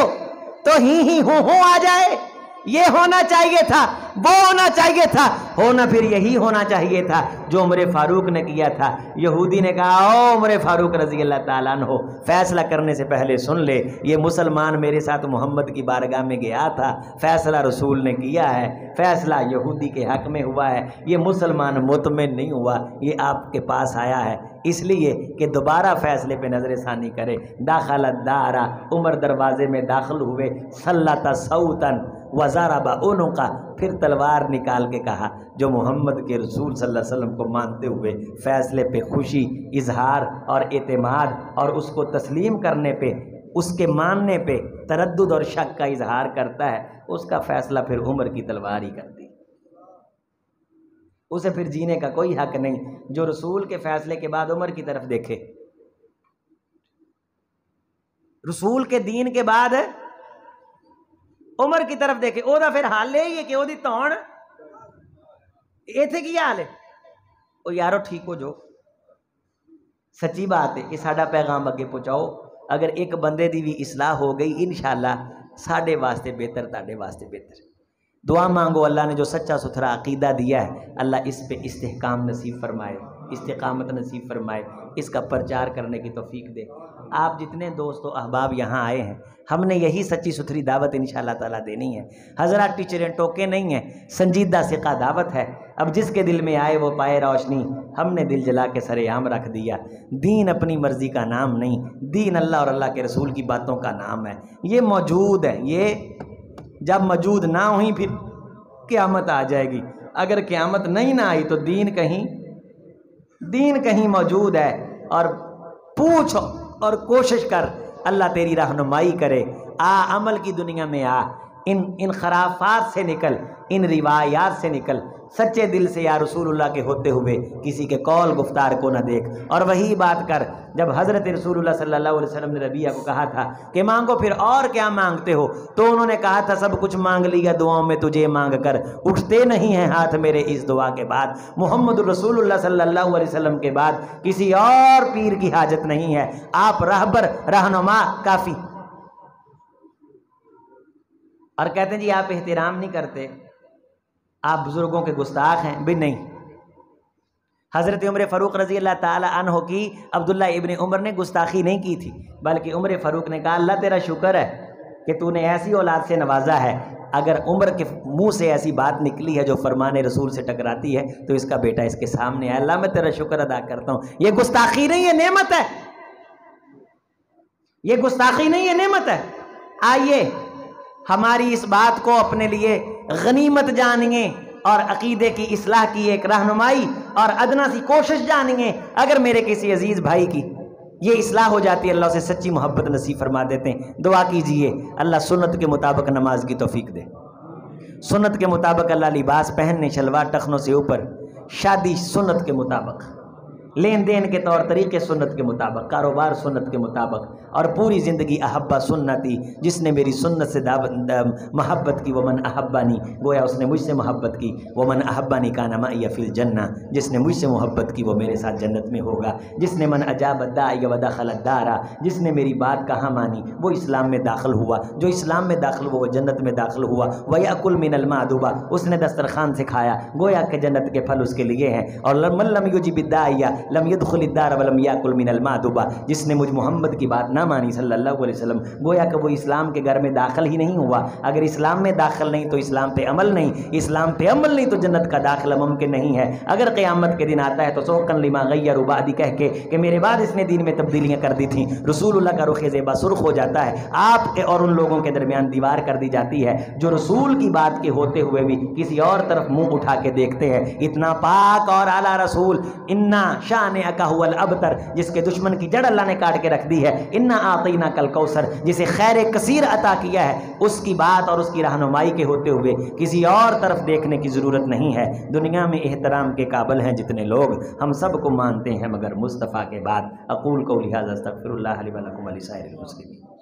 تو ہی ہوں آ جائے، یہ ہونا چاہیے تھا، وہ ہونا چاہیے تھا، ہونا پھر یہی ہونا چاہیے تھا جو عمر فاروق نے کیا تھا۔ یہودی نے کہا او عمر فاروق رضی اللہ تعالیٰ عنہ، فیصلہ کرنے سے پہلے سن لے، یہ مسلمان میرے ساتھ محمد کی بارگاہ میں گیا تھا، فیصلہ رسول نے کیا ہے، فیصلہ یہودی کے حق میں ہوا ہے، یہ مسلمان مطمئن نہیں ہوا، یہ آپ کے پاس آیا ہے اس لیے کہ دوبارہ فیصلے پہ نظر ثانی کرے۔ داخل الدار، عمر دروازے میں داخل ہوئے، سلط صوتاً وضرب عنقا، پھر تلوار نکال کے کہا، جو محمد کے رسول صلی اللہ علیہ وسلم کو مانتے ہوئے فیصلے پہ خوشی اظہار اور اعتماد اور اس کو تسلیم کرنے پہ، اس کے ماننے پہ تردد اور شک کا اظہار کرتا ہے، اس کا فیصلہ پھر عمر کی تلوار ہی کرتی، اسے پھر جینے کا کوئی حق نہیں۔ جو رسول کے فیصلے کے بعد عمر کی طرف دیکھے، رسول کے دین کے بعد عمر کی طرف دیکھے، او دا پھر حال یہ کہ او دی تون ایتھے کی حال ہے، او یارو ٹھیک ہو جو، سچی بات ہے کہ ساڈا پیغام اگے پہنچاؤ، اگر ایک بندے دی بھی اصلاح ہو گئی انشاءاللہ ساڈے واسطے بہتر، تاڈے واسطے بہتر۔ دعا مانگو اللہ نے جو سچا ستھرا عقیدہ دیا ہے اللہ اس پہ استحکام نصیب فرمائے، استقامت نصیب فرمائے، اس کا پرچار کرنے کی توفیق دے۔ آپ جتنے دوست و احباب یہاں آئے ہیں، ہم نے یہی سچی ستھری دعوت انشاءاللہ تعالیٰ دینی ہے، حضرات ٹیچریں ٹوکے نہیں ہیں، سنجیدہ ثقہ دعوت ہے۔ اب جس کے دل میں آئے وہ پائے روشنی، ہم نے دل جلا کے سر عام رکھ دیا۔ دین اپنی مرضی کا نام نہیں، دین اللہ اور اللہ کے رسول کی باتوں کا نام ہے، یہ موجود ہے، یہ جب موجود نہ ہوئی پھر قیامت آ جائے گی، اگر قیامت نہیں نہ آئی تو دین کہیں موجود ہے، اور پوچھ اور کوشش کر، اللہ تیری رہنمائی کرے، عمل کی دنیا میں ان خرافات سے نکل، ان روایات سے نکل، سچے دل سے یا رسول اللہ کے ہوتے ہوئے کسی کے قول گفتار کو نہ دیکھ، اور وہی بات کر جب حضرت رسول اللہ صلی اللہ علیہ وسلم نے ربیہ کو کہا تھا کہ مانگو پھر اور کیا مانگتے ہو، تو انہوں نے کہا تھا سب کچھ مانگ لیا دعاؤں میں تجھے مانگ کر اٹھتے نہیں ہیں ہاتھ میرے اس دعا کے بعد، محمد رسول اللہ صلی اللہ علیہ وسلم کے بعد کسی اور پیر کی حاجت نہیں ہے، آپ رہبر رہنما کافی۔ اور کہتے ہیں جی آپ احترام نہیں کرتے، آپ بزرگوں کے گستاخ ہیں، بھی نہیں۔ حضرت عمر فاروق رضی اللہ تعالی عنہ کی عبداللہ ابن عمر نے گستاخی نہیں کی تھی، بلکہ عمر فاروق نے کہا اللہ تیرا شکر ہے کہ تو نے ایسی اولاد سے نوازا ہے، اگر عمر کے منہ سے ایسی بات نکلی ہے جو فرمان رسول سے ٹکراتی ہے تو اس کا بیٹا اس کے سامنے ہے، اللہ میں تیرا شکر ادا کرتا ہوں۔ یہ گستاخی نہیں ہے، نعمت ہے، یہ گستاخی نہیں ہے، نعمت ہے۔ آئیے ہماری اس بات کو اپنے لیے غنیمت جانیے اور عقیدے کی اصلاح کی ایک رہنمائی اور ادنا سی کوشش جانیے، اگر میرے کسی عزیز بھائی کی یہ اصلاح ہو جاتی ہے اللہ سے سچی محبت نصیب فرما دیتے ہیں۔ دعا کیجئے اللہ سنت کے مطابق نماز کی توفیق دے، سنت کے مطابق اللہ لباس پہننے، شلوار ٹخنوں سے اوپر، شادی سنت کے مطابق، لین دین کے طور طریقے سنت کے مطابق، کاروبار سنت کے مطابق، اور پوری زندگی احبا سنتی، جس نے میری سنت سے محبت کی ومن احبانی، گویا اس نے مجھ سے محبت کی، ومن احبانی کان معی فی الجنہ، جس نے مجھ سے محبت کی وہ میرے ساتھ جنت میں ہوگا، جس نے من اجاب الداعی ودخل الدار، جس نے میری بات کہاں مانی وہ اسلام میں داخل ہوا، جو اسلام میں داخل ہوا وہ جنت میں داخل ہوا، ویأکل من المعدوبہ، اس نے دسترخوان سے کھایا، گویا کہ جنت کے پھل اس کے لیے ہیں، اور من لم یجب الداعی، لم يدخل الدار ولم يأكل من المأدبہ، جس نے مجھ محمد کی بات نہ مانی صلی اللہ علیہ وسلم، گویا کہ وہ اسلام کے گھر میں داخل ہی نہیں ہوا۔ اگر اسلام میں داخل نہیں تو اسلام پہ عمل نہیں، اسلام پہ عمل نہیں تو جنت کا داخلہ ممکن نہیں ہے۔ اگر قیامت کے دن آتا ہے تو سوقا لما غیروا بعدی کہہ کے کہ میرے بعد اس نے دین میں تبدیلیاں کر دی تھیں، رسول اللہ کا رخ زیبا سرخ ہو جاتا ہے، آپ کے اور ان لوگوں کے درمیان دیوار کر دی جاتی ہے جو رسول کی بات کے ہوتے ہوئے بھی کسی اور طرف منہ اٹھا کے دیکھتے ہیں۔ اتنا پاک اور اعلیٰ رسول، انا شانئک ھو الابتر، جس کے دشمن کی جڑ اللہ نے کاٹ کے رکھ دی ہے، انا اعطیناک الکوثر، جسے خیر کثیر عطا کیا ہے، اس کی بات اور اس کی رہنمائی کے ہوتے ہوئے کسی اور طرف دیکھنے کی ضرورت نہیں ہے۔ دنیا میں احترام کے قابل ہیں جتنے لوگ، ہم سب کو مانتے ہیں مگر مصطفیٰ کے بعد۔ اقول قولی ھذا استغفر اللہ لی ولکم ولسائر المسلمین۔